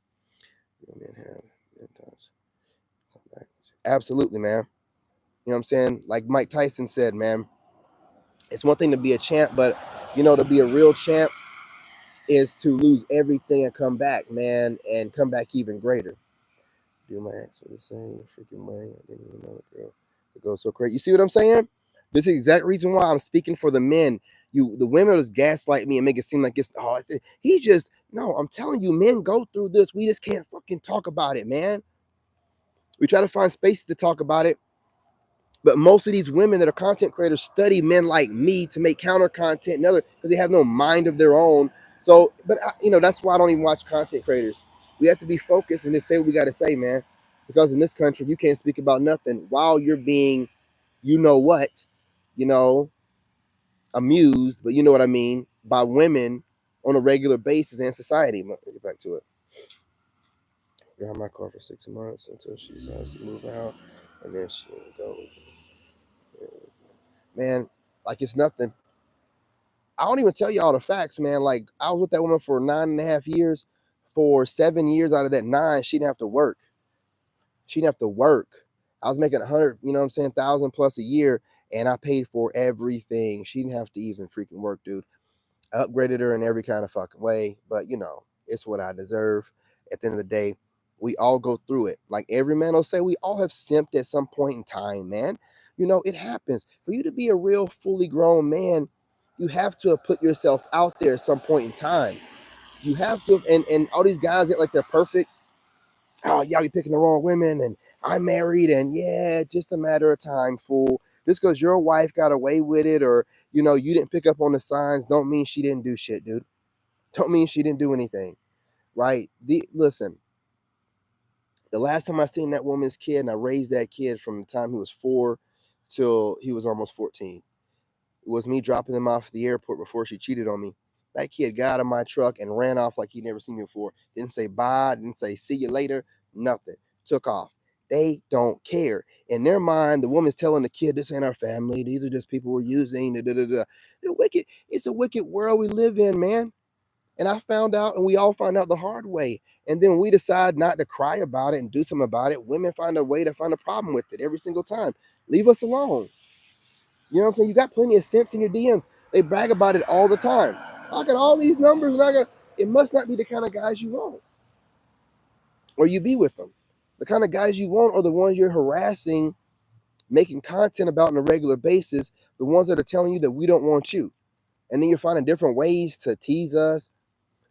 Absolutely, man. You know what I'm saying? Like Mike Tyson said, man, it's one thing to be a champ, but to be a real champ is to lose everything and come back, man, and come back even greater. Do my ex with the same freaking way. I didn't even know the girl. It goes so crazy. You see what I'm saying? This is the exact reason why I'm speaking for the men. The women just gaslight me and make it seem like he just no. I'm telling you, men go through this. We just can't fucking talk about it, man. We try to find space to talk about it, but most of these women that are content creators study men like me to make counter content and other because they have no mind of their own. So, but that's why I don't even watch content creators. We have to be focused and just say what we got to say, man. Because in this country, you can't speak about nothing while you're being, you know what, you know, amused, but you know what I mean, by women on a regular basis in society. Let me get back to it. I had my car for 6 months until she decides to move out, and then she goes. Man, like it's nothing. I don't even tell you all the facts, man. Like I was with that woman for 9.5 years. For 7 years out of that 9, she didn't have to work. She didn't have to work. I was making 100, you know what I'm saying, 1,000 plus a year, and I paid for everything. She didn't have to even freaking work, dude. I upgraded her in every kind of fucking way, but it's what I deserve. At the end of the day, we all go through it. Like every man will say, we all have simped at some point in time, man. It happens. For you to be a real fully grown man, you have to have put yourself out there at some point in time. You have to, and all these guys act like they're perfect. Oh, y'all be picking the wrong women, and I'm married, and yeah, just a matter of time, fool. Just because your wife got away with it, or you didn't pick up on the signs, don't mean she didn't do shit, dude. Don't mean she didn't do anything, right? Listen, the last time I seen that woman's kid, and I raised that kid from the time he was 4 till he was almost 14. It was me dropping them off at the airport before she cheated on me. That kid got out of my truck and ran off like he'd never seen me before. Didn't say bye, didn't say see you later, nothing. Took off. They don't care. In their mind, the woman's telling the kid, this ain't our family. These are just people we're using. Da, da, da, da. They're wicked. It's a wicked world we live in, man. And I found out, and we all find out the hard way. And then when we decide not to cry about it and do something about it, women find a way to find a problem with it every single time. Leave us alone. You know what I'm saying? You got plenty of simps in your DMs. They brag about it all the time. I got all these numbers, and it must not be the kind of guys you want, or you be with them. The kind of guys you want are the ones you're harassing, making content about on a regular basis. The ones that are telling you that we don't want you, and then you're finding different ways to tease us,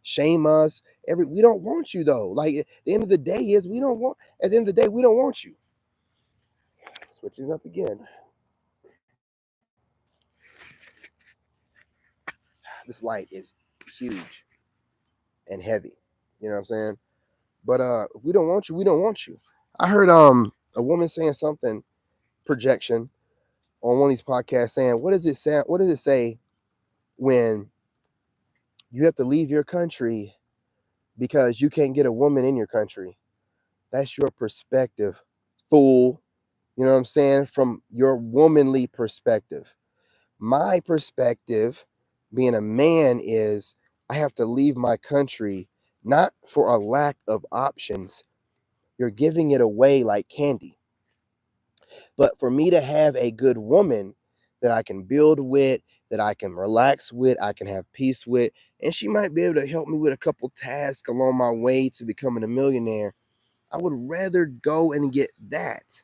shame us. We don't want you though. Like at the end of the day is we don't want. At the end of the day, we don't want you. Switching up again. This light is huge and heavy. You know what I'm saying? But if we don't want you, we don't want you. I heard a woman saying something projection on one of these podcasts saying, what does it say when you have to leave your country because you can't get a woman in your country? That's your perspective, fool. You know what I'm saying? From your womanly perspective. My perspective, being a man, is I have to leave my country not for a lack of options. You're giving it away like candy. But for me to have a good woman that I can build with, that I can relax with, I can have peace with, and she might be able to help me with a couple tasks along my way to becoming a millionaire, I would rather go and get that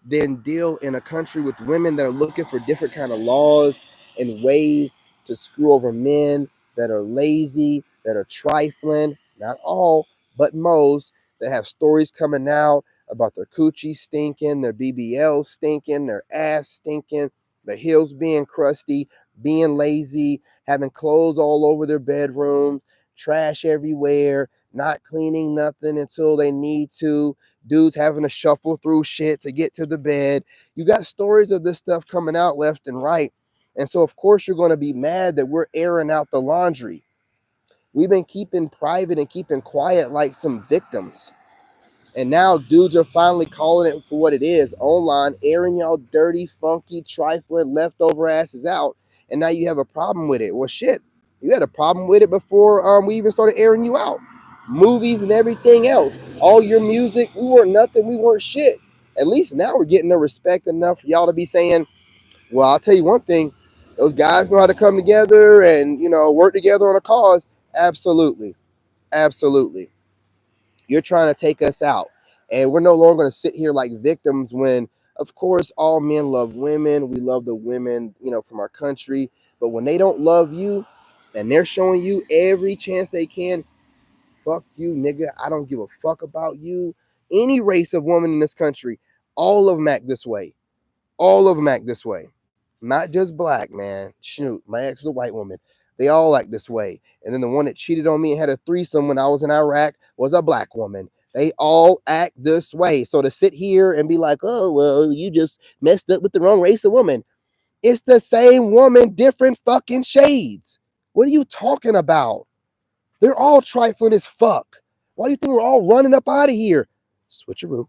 than deal in a country with women that are looking for different kind of laws and ways to screw over men that are lazy, that are trifling, not all, but most, that have stories coming out about their coochie stinking, their BBL stinking, their ass stinking, the heels being crusty, being lazy, having clothes all over their bedroom, trash everywhere, not cleaning nothing until they need to, dudes having to shuffle through shit to get to the bed. You got stories of this stuff coming out left and right. And so, of course, you're going to be mad that we're airing out the laundry. We've been keeping private and keeping quiet like some victims. And now dudes are finally calling it for what it is, online, airing y'all dirty, funky, trifling, leftover asses out. And now you have a problem with it. Well, shit, you had a problem with it before we even started airing you out. Movies and everything else. All your music, we weren't nothing, we weren't shit. At least now we're getting the respect enough for y'all to be saying, well, I'll tell you one thing, those guys know how to come together and, work together on a cause. Absolutely. Absolutely. You're trying to take us out. And we're no longer going to sit here like victims when, of course, all men love women. We love the women, from our country. But when they don't love you and they're showing you every chance they can, fuck you, nigga. I don't give a fuck about you. Any race of woman in this country, all of them act this way. All of them act this way. Not just black, man. Shoot, my ex is a white woman. They all act this way. And then the one that cheated on me and had a threesome when I was in Iraq was a black woman. They all act this way. So to sit here and be like, oh, well, you just messed up with the wrong race of woman. It's the same woman, different fucking shades. What are you talking about? They're all trifling as fuck. Why do you think we're all running up out of here? Switcheroo.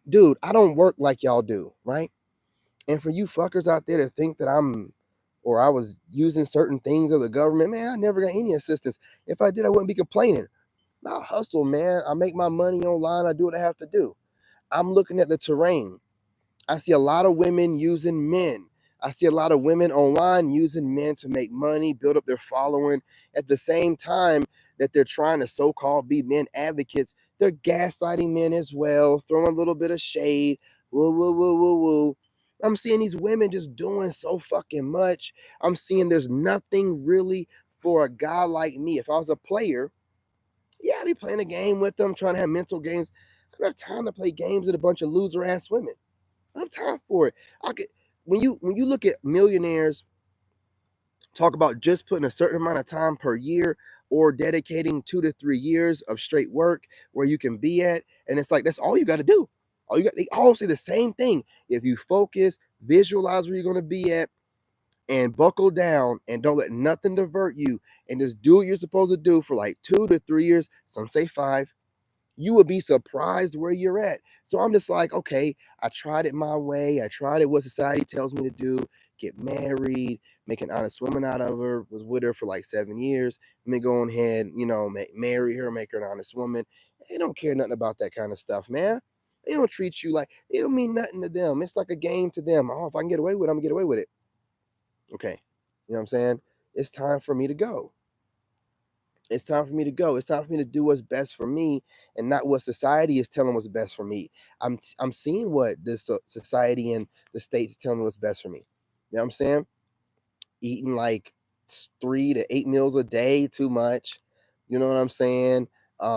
Dude, I don't work like y'all do, right? And for you fuckers out there to think that I was using certain things of the government, man, I never got any assistance. If I did, I wouldn't be complaining. I hustle, man. I make my money online. I do what I have to do. I'm looking at the terrain. I see a lot of women using men. I see a lot of women online using men to make money, build up their following. At the same time that they're trying to so-called be men advocates, they're gaslighting men as well, throwing a little bit of shade. Woo, woo, woo, woo, woo. I'm seeing these women just doing so fucking much. I'm seeing there's nothing really for a guy like me. If I was a player, yeah, I'd be playing a game with them, trying to have mental games. I don't have time to play games with a bunch of loser ass women. I have time for it. I could when you look at millionaires talk about just putting a certain amount of time per year or dedicating 2 to 3 years of straight work where you can be at, and it's like that's all you got to do. They all say the same thing. If you focus, visualize where you're going to be at, and buckle down and don't let nothing divert you, and just do what you're supposed to do for like 2 to 3 years. Some say 5, you would be surprised where you're at. So I'm just like, okay, I tried it my way. I tried it what society tells me to do. Get married, make an honest woman out of her. Was with her for like 7 years. Let me go ahead, marry her, make her an honest woman. They don't care nothing about that kind of stuff, man. They don't treat you like it don't mean nothing to them. It's like a game to them. Oh, if I can get away with it, I'm gonna get away with it. Okay. You know what I'm saying? It's time for me to go. It's time for me to go. It's time for me to do what's best for me and not what society is telling what's best for me. I'm seeing what this society and the states telling me what's best for me. You know what I'm saying? Eating like 3 to 8 meals a day, too much. You know what I'm saying?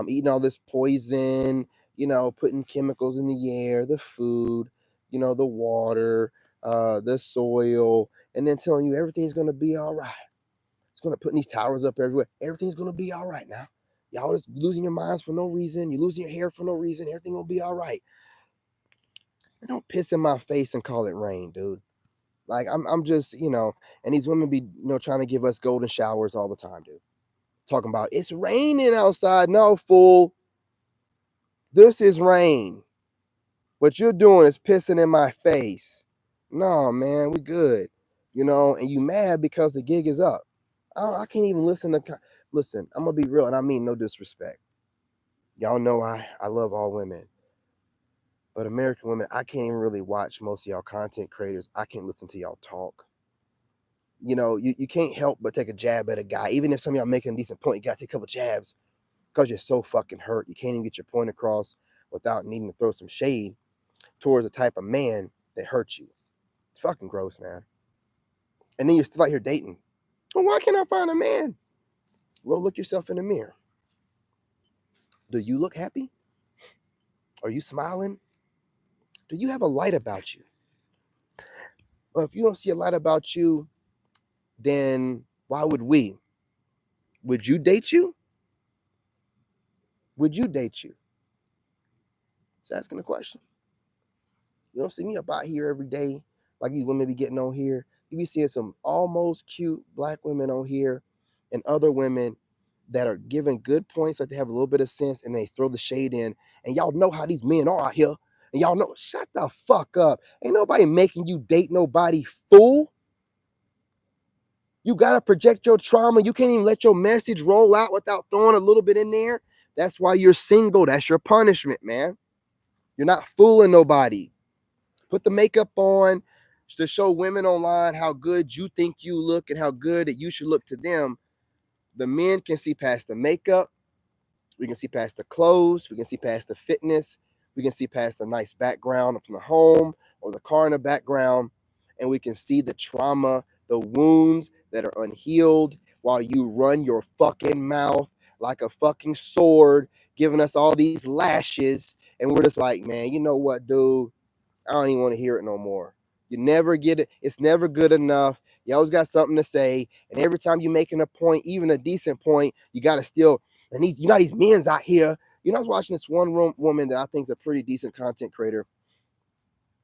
Eating all this poison, putting chemicals in the air, the food, the water, the soil, and then telling you everything's gonna be all right. It's gonna put these towers up everywhere. Everything's gonna be all right now. Y'all just losing your minds for no reason. You're losing your hair for no reason. Everything will be all right. And don't piss in my face and call it rain, dude. Like I'm just, and these women be, trying to give us golden showers all the time, dude. Talking about it's raining outside. No, fool. This is rain. What you're doing is pissing in my face. No, man, we good. And you mad because the gig is up. I can't even listen to. Listen, I'm gonna be real, and I mean no disrespect. Y'all know I love all women, but American women, I can't even really watch most of y'all content creators. I can't listen to y'all talk. You can't help but take a jab at a guy, even if some of y'all making a decent point. You gotta take a couple jabs because you're so fucking hurt. You can't even get your point across without needing to throw some shade towards the type of man that hurt you. It's fucking gross, man. And then you're still out here dating. Well, why can't I find a man? Well, look yourself in the mirror. Do you look happy? Are you smiling? Do you have a light about you? Well, if you don't see a light about you, then why would we? Would you date you? Would you date you? Just asking a question. You don't see me up out here every day like these women be getting on here. You be seeing some almost cute black women on here and other women that are giving good points, like they have a little bit of sense and they throw the shade in. And y'all know how these men are out here. And y'all know, shut the fuck up. Ain't nobody making you date nobody, fool. You got to project your trauma. You can't even let your message roll out without throwing a little bit in there. That's why you're single. That's your punishment, man. You're not fooling nobody. Put the makeup on to show women online how good you think you look and how good that you should look to them. The men can see past the makeup. We can see past the clothes. We can see past the fitness. We can see past the nice background from the home or the car in the background. And we can see the trauma, the wounds that are unhealed while you run your fucking mouth like a fucking sword, giving us all these lashes. And we're just like, man, you know what, dude? I don't even want to hear it no more. You never get it. It's never good enough. You always got something to say. And every time you're making a point, even a decent point, you got to still, and these, you know, these men's out here. You know, I was watching this one woman that I think is a pretty decent content creator.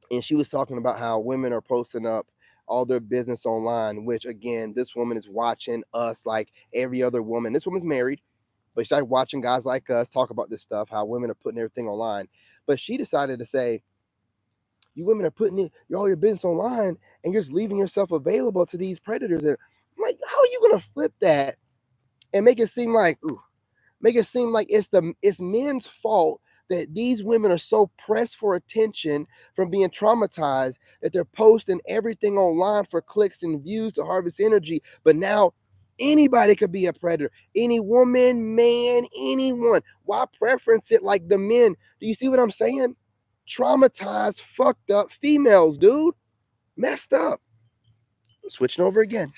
And she was talking about how women are posting up all their business online, which again, this woman is watching us like every other woman. This woman's married, but she started watching guys like us talk about this stuff, how women are putting everything online. But she decided to say, you women are putting all your business online and you're just leaving yourself available to these predators. And I'm like, how are you gonna flip that and make it seem like, it's men's fault that these women are so pressed for attention from being traumatized that they're posting everything online for clicks and views to harvest energy. But now anybody could be a predator. Any woman, man, anyone. Why preference it like the men? Do you see what I'm saying? Traumatized, fucked up females, dude. Messed up. Switching over again.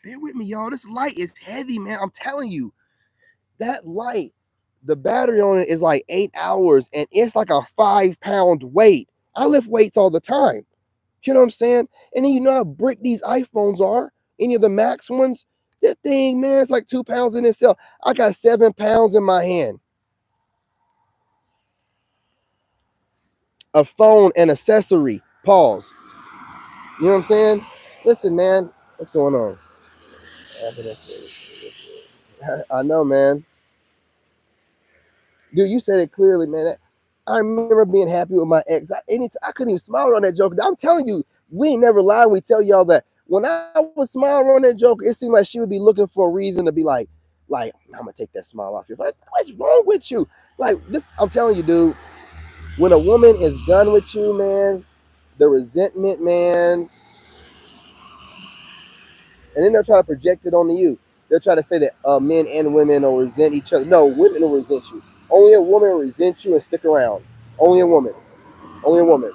Bear with me, y'all. This light is heavy, man. I'm telling you. That light, the battery on it is like 8 hours and it's like a 5-pound weight. I lift weights all the time. You know what I'm saying? And then you know how brick these iPhones are. Any of the Max ones? That thing, man, it's like 2 pounds in itself. I got 7 pounds in my hand. A phone and accessory. Pause. You know what I'm saying? Listen, man, what's going on? I know, man. Dude, you said it clearly, man. I remember being happy with my ex. I couldn't even smile on that joke. I'm telling you, we ain't never lied when we tell y'all that. When I would smile on that joke, it seemed like she would be looking for a reason to be like, I'm gonna take that smile off your face. What's wrong with you? Like this, I'm telling you, dude. When a woman is done with you, man, the resentment, man, and then they'll try to project it onto you. They'll try to say that men and women will resent each other. No, women will resent you. Only a woman will resent you and stick around. Only a woman. Only a woman.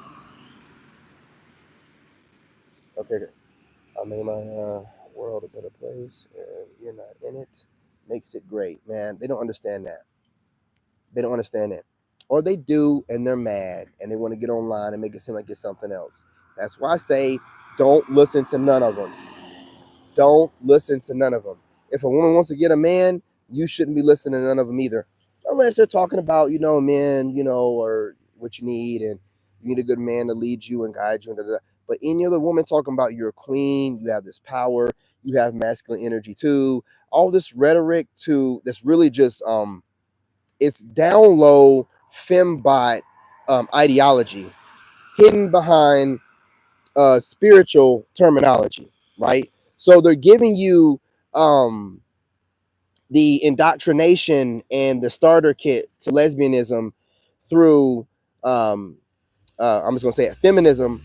Okay. I made my world a better place, and you're not in it. Makes it great, man. They don't understand that. They don't understand that. Or they do, and they're mad, and they want to get online and make it seem like it's something else. That's why I say don't listen to none of them. Don't listen to none of them. If a woman wants to get a man, you shouldn't be listening to none of them either. Unless they're talking about, men, or what you need, and you need a good man to lead you and guide you. And da, da, da. But any other woman talking about you're a queen, you have this power, you have masculine energy too. All this rhetoric that's really just it's down low fembot ideology hidden behind spiritual terminology, right? So they're giving you the indoctrination and the starter kit to lesbianism through I'm just gonna say it, feminism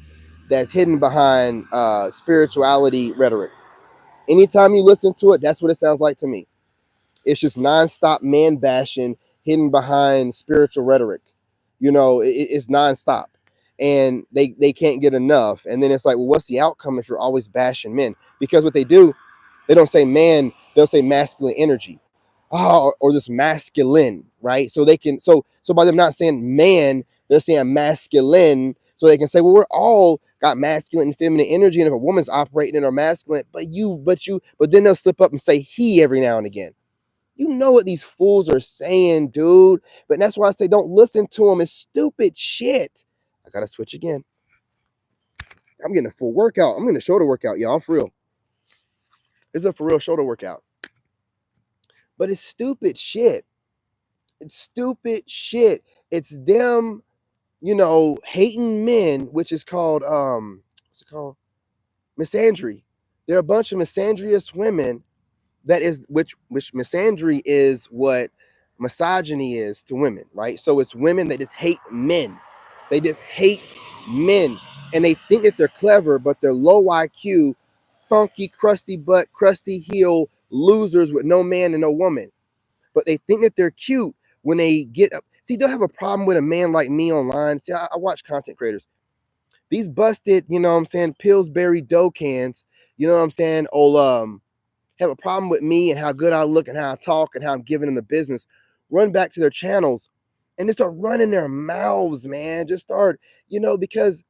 that's hidden behind spirituality rhetoric. Anytime you listen to it, that's what it sounds like to me. It's just nonstop man bashing hidden behind spiritual rhetoric. It's nonstop, and they can't get enough. And then it's like, well, what's the outcome if you're always bashing men? Because what they do, they don't say man, they'll say masculine energy, or this masculine, right? So they can so by them not saying man, they're saying masculine. So they can say, well, we're all got masculine and feminine energy, and if a woman's operating in her masculine, but then they'll slip up and say he every now and again. You know what these fools are saying, dude. But that's why I say don't listen to them. It's stupid shit. I gotta switch again. I'm getting a full workout. I'm getting a shoulder workout, y'all. For real. It's a for real shoulder workout. But it's stupid shit. It's stupid shit. It's them, hating men, which is called what's it called? Misandry. There are a bunch of misandrous women that is which misandry is what misogyny is to women, right? So it's women that just hate men. They just hate men. And they think that they're clever, but they're low IQ, funky, crusty butt, crusty heel losers with no man and no woman. But they think that they're cute when they get up. See, they'll have a problem with a man like me online. See, I watch content creators. These busted, Pillsbury dough cans, you know what I'm saying? Have a problem with me and how good I look and how I talk and how I'm giving them the business, run back to their channels and just start running their mouths, man. Just start, because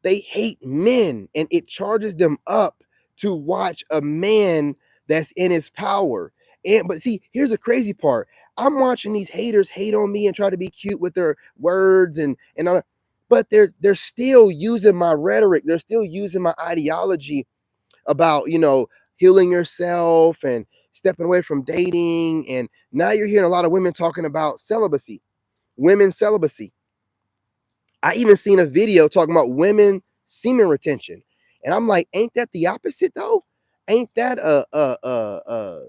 they hate men and it charges them up to watch a man that's in his power. But see, here's the crazy part. I'm watching these haters hate on me and try to be cute with their words and all that, but they're still using my rhetoric. They're still using my ideology about, healing yourself and stepping away from dating. And now you're hearing a lot of women talking about celibacy, women's celibacy. I even seen a video talking about women semen retention. And I'm like, ain't that the opposite though? Ain't that a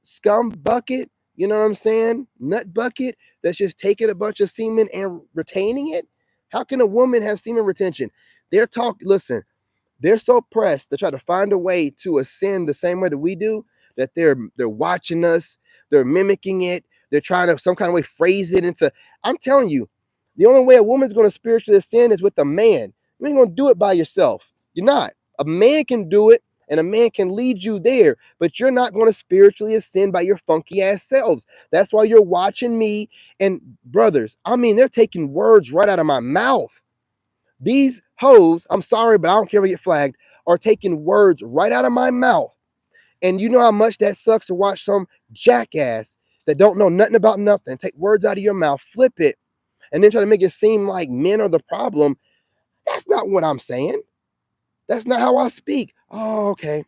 scum bucket? You know what I'm saying? Nut bucket that's just taking a bunch of semen and retaining it. How can a woman have semen retention? Listen, they're so pressed to try to find a way to ascend the same way that we do, that they're watching us, they're mimicking it, they're trying to some kind of way phrase it into. I'm telling you, the only way a woman's going to spiritually ascend is with a man. You ain't going to do it by yourself. You're not. A man can do it, and a man can lead you there, but you're not going to spiritually ascend by your funky ass selves. That's why you're watching me and brothers. I mean, they're taking words right out of my mouth. These hoes, I'm sorry, but I don't care if I get flagged, are taking words right out of my mouth. And you know how much that sucks to watch some jackass that don't know nothing about nothing take words out of your mouth, flip it, and then try to make it seem like men are the problem. That's not what I'm saying. That's not how I speak. Oh, okay.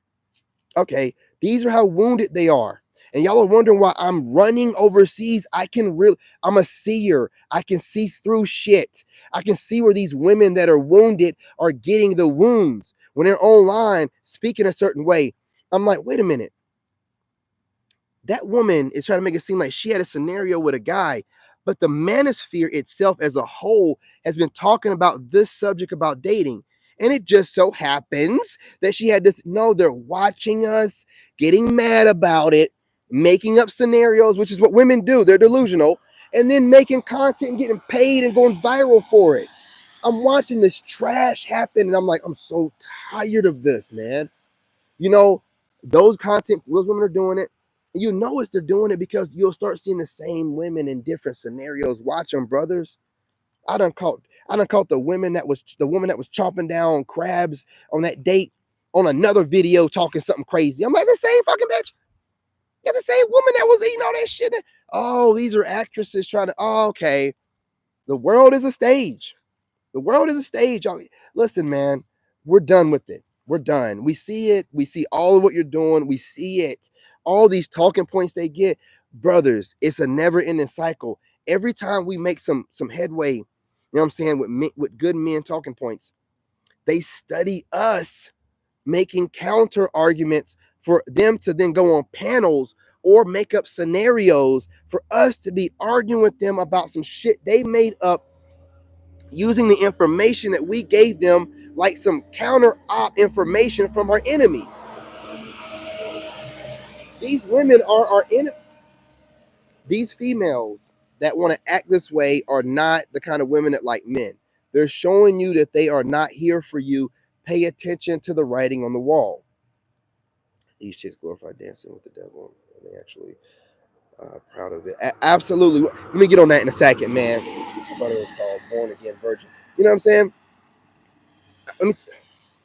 Okay. These are how wounded they are. And y'all are wondering why I'm running overseas. I'm a seer. I can see through shit. I can see where these women that are wounded are getting the wounds. When they're online speaking a certain way, I'm like, wait a minute. That woman is trying to make it seem like she had a scenario with a guy, but the manosphere itself as a whole has been talking about this subject about dating. And it just so happens that she had this. No, they're watching us, getting mad about it, making up scenarios, which is what women do. They're delusional, and then making content and getting paid and going viral for it. I'm watching this trash happen, and I'm like, I'm so tired of this, man. You know, those women are doing it. They're doing it because you'll start seeing the same women in different scenarios. Watch them, brothers. I done caught the woman that was chomping down crabs on that date on another video talking something crazy. I'm like, the same fucking bitch. Yeah, the same woman that was eating all that shit. Oh, these are actresses trying to. Oh, okay. The world is a stage. The world is a stage. Listen, man, we're done with it. We're done. We see it. We see all of what you're doing. We see it. All these talking points they get, brothers. It's a never-ending cycle. Every time we make some headway, you know what I'm saying, with good men talking points, they study us making counter arguments for them to then go on panels or make up scenarios for us to be arguing with them about some shit they made up using the information that we gave them, like some counter op information from our enemies. These women are our enemies. These females that want to act this way are not the kind of women that like men. They're showing you that they are not here for you. Pay attention to the writing on the wall. These chicks glorify dancing with the devil. And they actually proud of it. Absolutely. Let me get on that in a second, man. I thought it was called Born Again Virgin. You know what I'm saying? let me,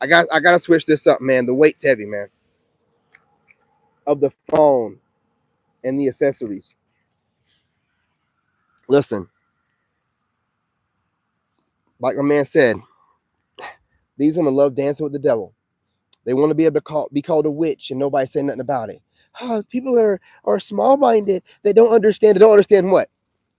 I gotta switch this up, man. The weight's heavy, man. Of the phone and the accessories. Listen, like my man said, these women love dancing with the devil. They want to be able to be called a witch and nobody say nothing about it. Oh, people are small minded. They don't understand. They don't understand what?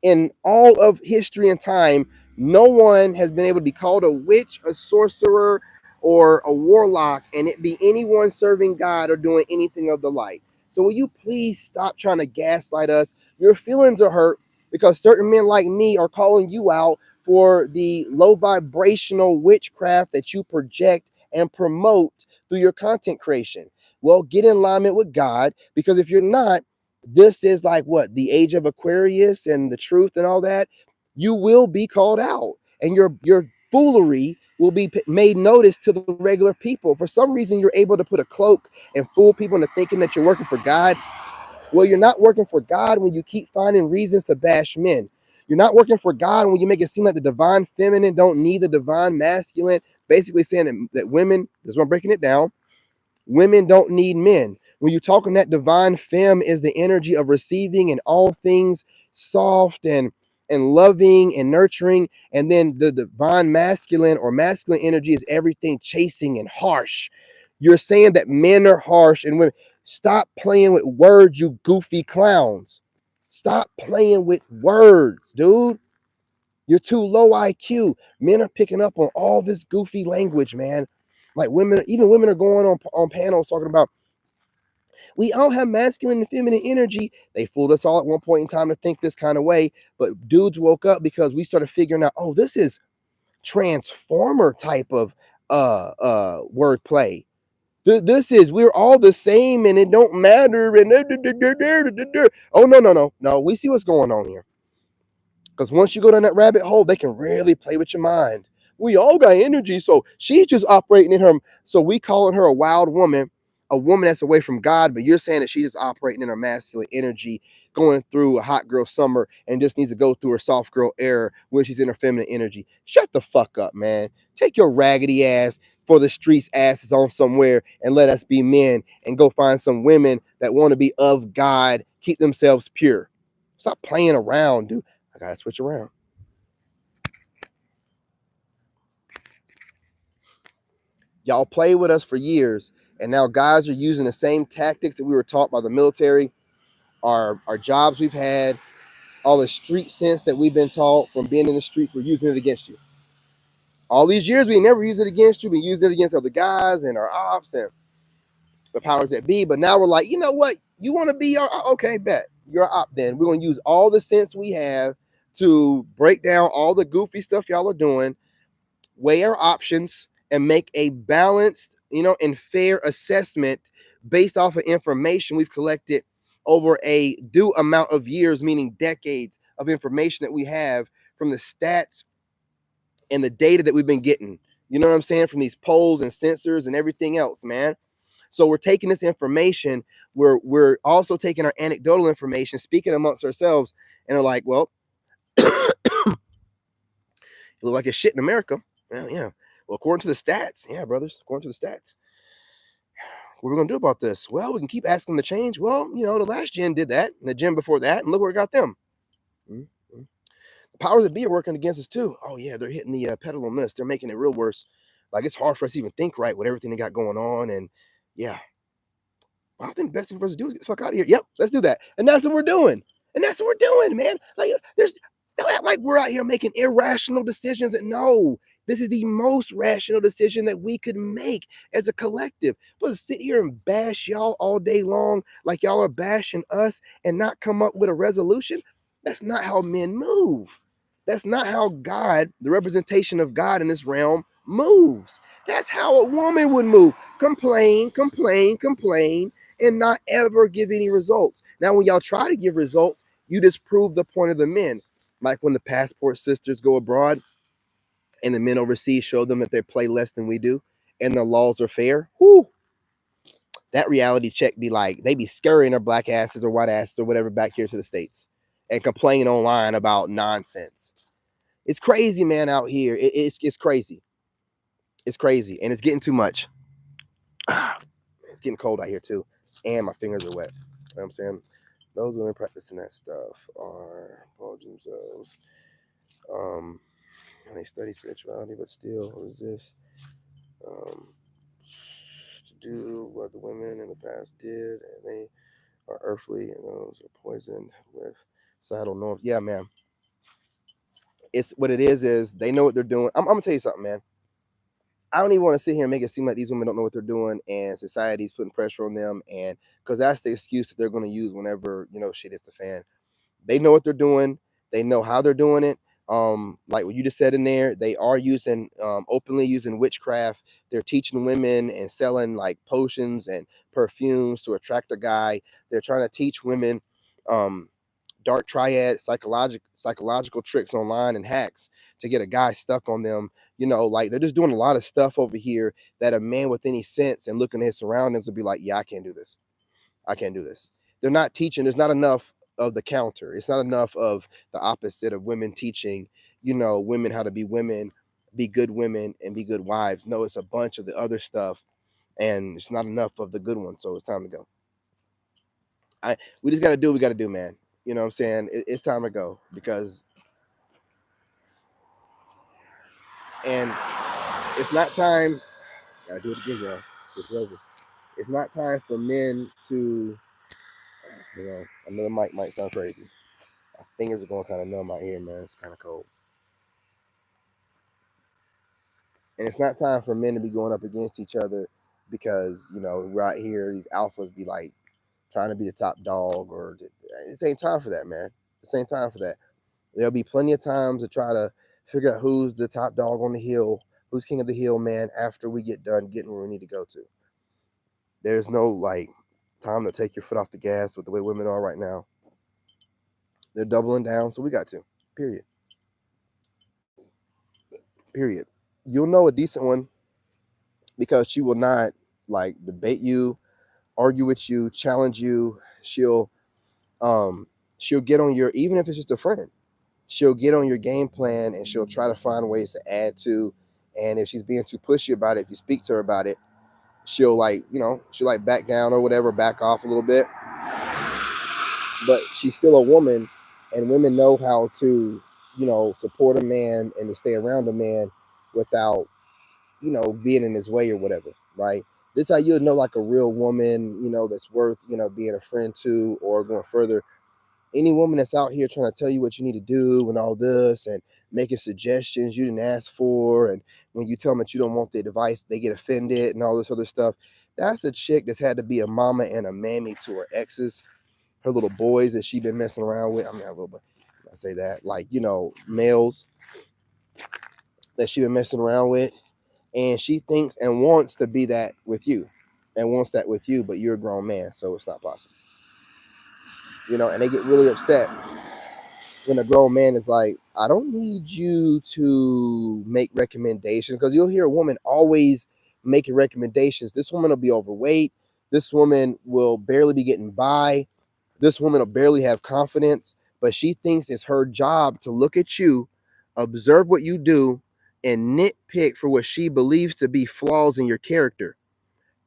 In all of history and time, no one has been able to be called a witch, a sorcerer, or a warlock, and it be anyone serving God or doing anything of the like. So will you please stop trying to gaslight us? Your feelings are hurt because certain men like me are calling you out for the low vibrational witchcraft that you project and promote through your content creation. Well, get in alignment with God, because if you're not, this is like what, the age of Aquarius and the truth and all that. You will be called out, and your foolery will be made notice to the regular people. For some reason, you're able to put a cloak and fool people into thinking that you're working for God. Well, you're not working for God when you keep finding reasons to bash men. You're not working for God when you make it seem like the divine feminine don't need the divine masculine, basically saying that women, this is what I'm breaking it down, women don't need men. When you're talking that divine femme is the energy of receiving and all things soft and loving and nurturing, and then the divine masculine or masculine energy is everything chasing and harsh. You're saying that men are harsh and women. Stop playing with words, you goofy clowns. Stop playing with words, dude. You're too low IQ. Men are picking up on all this goofy language, man. Like women, even women are going on panels talking about we all have masculine and feminine energy. They fooled us all at one point in time to think this kind of way. But dudes woke up because we started figuring out, oh, this is transformer type of wordplay. This is, we're all the same and it don't matter. And oh, no. We see what's going on here. Because once you go down that rabbit hole, they can really play with your mind. We all got energy, so she's just operating in her. So we calling her a wild woman, a woman that's away from God, but you're saying that she's just operating in her masculine energy, going through a hot girl summer and just needs to go through her soft girl era when she's in her feminine energy. Shut the fuck up, man. Take your raggedy ass for the streets asses on somewhere and let us be men and go find some women that want to be of God, keep themselves pure. Stop playing around, dude. I gotta switch around. Y'all played with us for years, and now guys are using the same tactics that we were taught by the military, our jobs we've had, all the street sense that we've been taught from being in the streets. We're using it against you. All these years, we never used it against you. We used it against other guys and our ops and the powers that be. But now we're like, you know what? You want to be our okay, bet you're an op. Then we're gonna use all the sense we have to break down all the goofy stuff y'all are doing, weigh our options, and make a balanced, and fair assessment based off of information we've collected over a due amount of years, meaning decades of information that we have from the stats and the data that we've been getting. You know what I'm saying? From these polls and sensors and everything else, man. So we're taking this information, we're also taking our anecdotal information, speaking amongst ourselves, and are like, well, it look like it's shit in America. Well, yeah. Well, according to the stats, yeah, brothers, according to the stats, what are we gonna do about this? Well, we can keep asking them to change. Well, the last gen did that, and the gen before that, and look where it got them. Mm-hmm. The powers that be are working against us too. Oh yeah, they're hitting the pedal on this. They're making it real worse. Like it's hard for us to even think right with everything they got going on, and yeah, I think the best thing for us to do is get the fuck out of here. Yep, let's do that. And that's what we're doing. And that's what we're doing, man. Like there's like we're out here making irrational decisions. And no, this is the most rational decision that we could make as a collective. But to sit here and bash y'all all day long like y'all are bashing us and not come up with a resolution, that's not how men move. That's not how God, the representation of God in this realm, moves. That's how a woman would move. Complain, complain, complain, and not ever give any results. Now, when y'all try to give results, you disprove the point of the men. Like when the passport sisters go abroad and the men overseas show them that they play less than we do and the laws are fair. Whoo, that reality check be like, they be scurrying their black asses or white asses or whatever back here to the States and complain online about nonsense. It's crazy, man, out here. It's crazy. It's crazy, and it's getting too much. It's getting cold out here too, and my fingers are wet. You know what I'm saying? Those women practicing that stuff are themselves. Um, and they study spirituality, but still resist um, to do what the women in the past did, and they are earthly, and those are poisoned with societal norms. Yeah, man. It's what it is they know what they're doing. I'm gonna tell you something, man. I don't even want to sit here and make it seem like these women don't know what they're doing and society's putting pressure on them, and because that's the excuse that they're going to use whenever shit hits the fan. They know what they're doing. They know how they're doing it. Like what you just said in there, they are using openly using witchcraft. They're teaching women and selling like potions and perfumes to attract a guy. They're trying to teach women um, dark triad psychological tricks online and hacks to get a guy stuck on them. Like they're just doing a lot of stuff over here that a man with any sense and looking at his surroundings would be like, yeah, I can't do this. I can't do this. They're not teaching. There's not enough of the counter. It's not enough of the opposite of women teaching, women how to be women, be good women, and be good wives. No, it's a bunch of the other stuff, and it's not enough of the good one. So it's time to go. We just got to do what we got to do, man. You know what I'm saying? It's time to go because, and it's not time. Gotta do it again, y'all. It's over. It's not time for men to, another mic might sound crazy. My fingers are going kind of numb out here, man. It's kind of cold. And it's not time for men to be going up against each other because, right here, these alphas be like trying to be the top dog, or it ain't time for that, man. It ain't time for that. There'll be plenty of times to try to figure out who's the top dog on the hill, who's king of the hill, man, after we get done getting where we need to go to. There's no like time to take your foot off the gas with the way women are right now. They're doubling down, so we got to. Period. Period. You'll know a decent one because she will not like debate you, argue with you, challenge you. She'll get on your, even if it's just a friend, she'll get on your game plan and she'll try to find ways to add to. And if she's being too pushy about it, if you speak to her about it, she'll like back down or whatever, back off a little bit. But she's still a woman, and women know how to, support a man and to stay around a man without, being in his way or whatever, right? This is how you'll know like a real woman, that's worth, being a friend to or going further. Any woman that's out here trying to tell you what you need to do and all this and making suggestions you didn't ask for, and when you tell them that you don't want their advice, they get offended and all this other stuff. That's a chick that's had to be a mama and a mammy to her exes, her little boys that she been messing around with. I mean, a little bit. I say that, like, males that she been messing around with, and she thinks and wants to be that with you, and wants that with you, but you're a grown man, so it's not possible. And they get really upset when a grown man is like, I don't need you to make recommendations, because you'll hear a woman always making recommendations. This woman will be overweight. This woman will barely be getting by. This woman will barely have confidence, but she thinks it's her job to look at you, observe what you do, and nitpick for what she believes to be flaws in your character.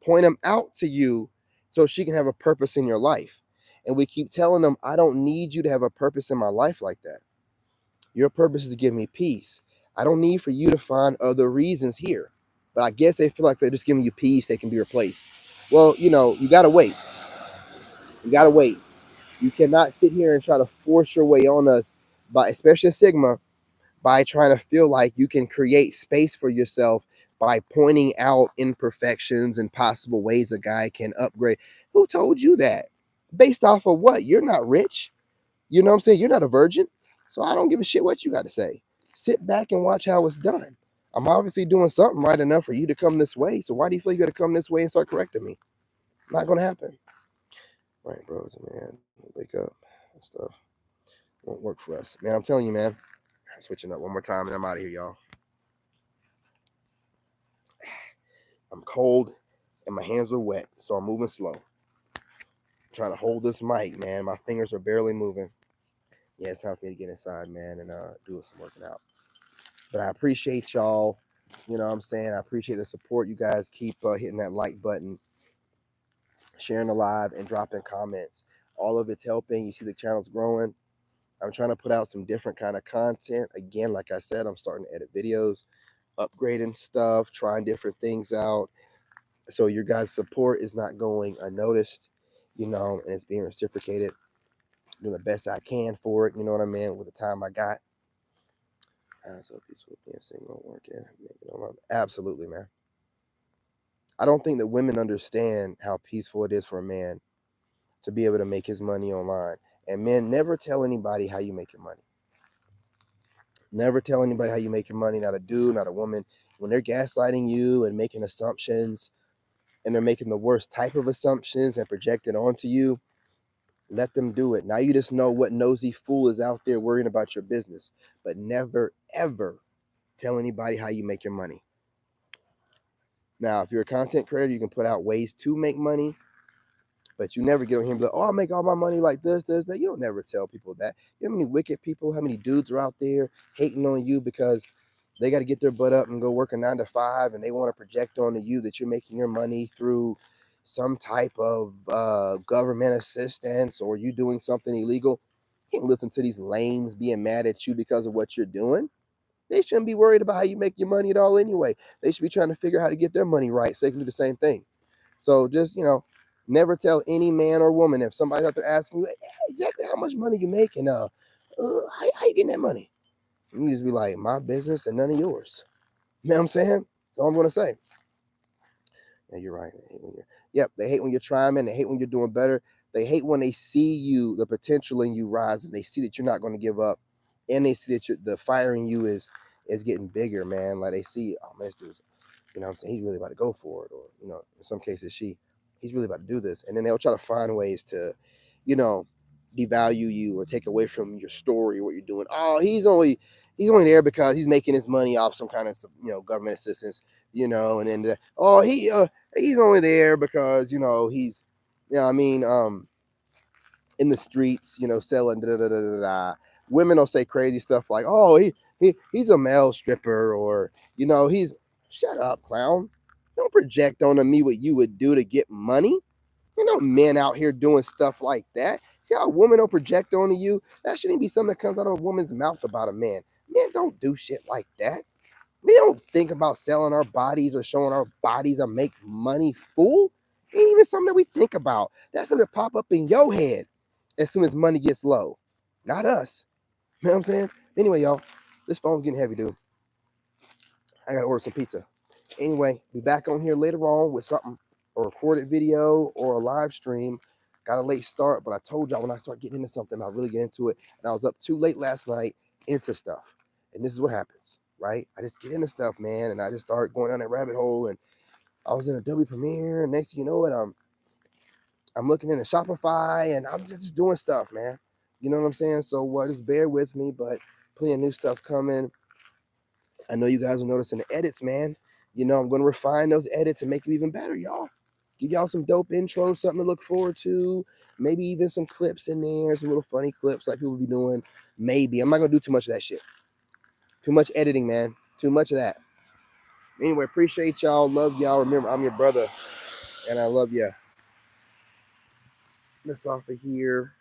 Point them out to you so she can have a purpose in your life. And we keep telling them, I don't need you to have a purpose in my life like that. Your purpose is to give me peace. I don't need for you to find other reasons here. But I guess they feel like they're just giving you peace, they can be replaced. Well, you got to wait. You got to wait. You cannot sit here and try to force your way on us, by especially Sigma, by trying to feel like you can create space for yourself by pointing out imperfections and possible ways a guy can upgrade. Who told you that? Based off of what? You're not rich. You know what I'm saying? You're not a virgin. So I don't give a shit what you got to say. Sit back and watch how it's done. I'm obviously doing something right enough for you to come this way. So why do you feel you got to come this way and start correcting me? Not going to happen. Right, bros, man. Wake up and stuff. Won't work for us. Man, I'm telling you, man. I'm switching up one more time and I'm out of here, y'all. I'm cold and my hands are wet, so I'm moving slow. I'm trying to hold this mic, man. My fingers are barely moving. Yeah, it's time for me to get inside, man, and do some working out. But I appreciate y'all You know what I'm saying? I appreciate the support. You guys keep hitting that like button, sharing the live, and dropping comments. All of it's helping. You see the channel's growing. I'm trying to put out some different kind of content. Again, like I said, I'm starting to edit videos, upgrading stuff, trying different things out. So your guys' support is not going unnoticed, you know, and it's being reciprocated. Doing the best I can for it, you know what I mean, with the time I got. So peaceful being single, working, making a lot. Absolutely, man. I don't think that women understand how peaceful it is for a man to be able to make his money online. And men, never tell anybody how you make your money. Never tell anybody how you make your money, not a dude, not a woman. When they're gaslighting you and making assumptions, and they're making the worst type of assumptions and projecting onto you, let them do it. Now you just know what nosy fool is out there worrying about your business. But never, ever tell anybody how you make your money. Now, if you're a content creator, you can put out ways to make money, but you never get on here and be like, oh, I make all my money like this, that. You don't never tell people that. You know how many wicked people, how many dudes are out there hating on you because they got to get their butt up and go work a 9 to 5, and they want to project onto you that you're making your money through some type of government assistance or you doing something illegal. You can't listen to these lames being mad at you because of what you're doing. They shouldn't be worried about how you make your money at all anyway. They should be trying to figure out how to get their money right so they can do the same thing. So just, you know, never tell any man or woman if somebody's out there asking you, hey, exactly how much money you make and how you getting that money. And you just be like, my business and none of yours. You know what I'm saying? That's all I'm gonna say. Yeah, you're right. They hate when you're trying, man. They hate when you're doing better. They hate when they see you, the potential in you rise, and they see that you're not going to give up, and they see that the fire in you is getting bigger, man. Like they see, oh man, this dude's, you know what I'm saying, he's really about to go for it, or you know, in some cases he's really about to do this, and then they'll try to find ways to, you know, devalue you or take away from your story, what you're doing. Oh, he's only there because he's making his money off some kind of, you know, government assistance, you know, and then he's only there because, you know, he's, you know, I mean, in the streets, you know, selling da da da da da. Women will say crazy stuff like, oh, he's a male stripper, or, you know, he's, shut up, clown. Don't project onto me what you would do to get money. You know, men out here doing stuff like that. See how a woman will project onto you? That shouldn't be something that comes out of a woman's mouth about a man. Men don't do shit like that. We don't think about selling our bodies or showing our bodies or make money, fool. Ain't even something that we think about. That's something that pop up in your head as soon as money gets low. Not us. You know what I'm saying? Anyway, y'all, this phone's getting heavy, dude. I gotta order some pizza. Anyway, be back on here later on with something, a recorded video or a live stream. Got a late start, but I told y'all when I start getting into something, I really get into it. And I was up too late last night into stuff. And this is what happens, right? I just get into stuff, man, and I just start going down that rabbit hole. And I was in Adobe Premiere, and next thing you know it, I'm looking into Shopify, and I'm just doing stuff, man. You know what I'm saying? So just bear with me, but plenty of new stuff coming. I know you guys are noticing the edits, man. You know, I'm going to refine those edits and make them even better, y'all. Give y'all some dope intros, something to look forward to. Maybe even some clips in there, some little funny clips like people be doing. Maybe. I'm not going to do too much of that shit. Too much editing, man. Too much of that. Anyway, appreciate y'all. Love y'all. Remember, I'm your brother, and I love ya. Let's off of here.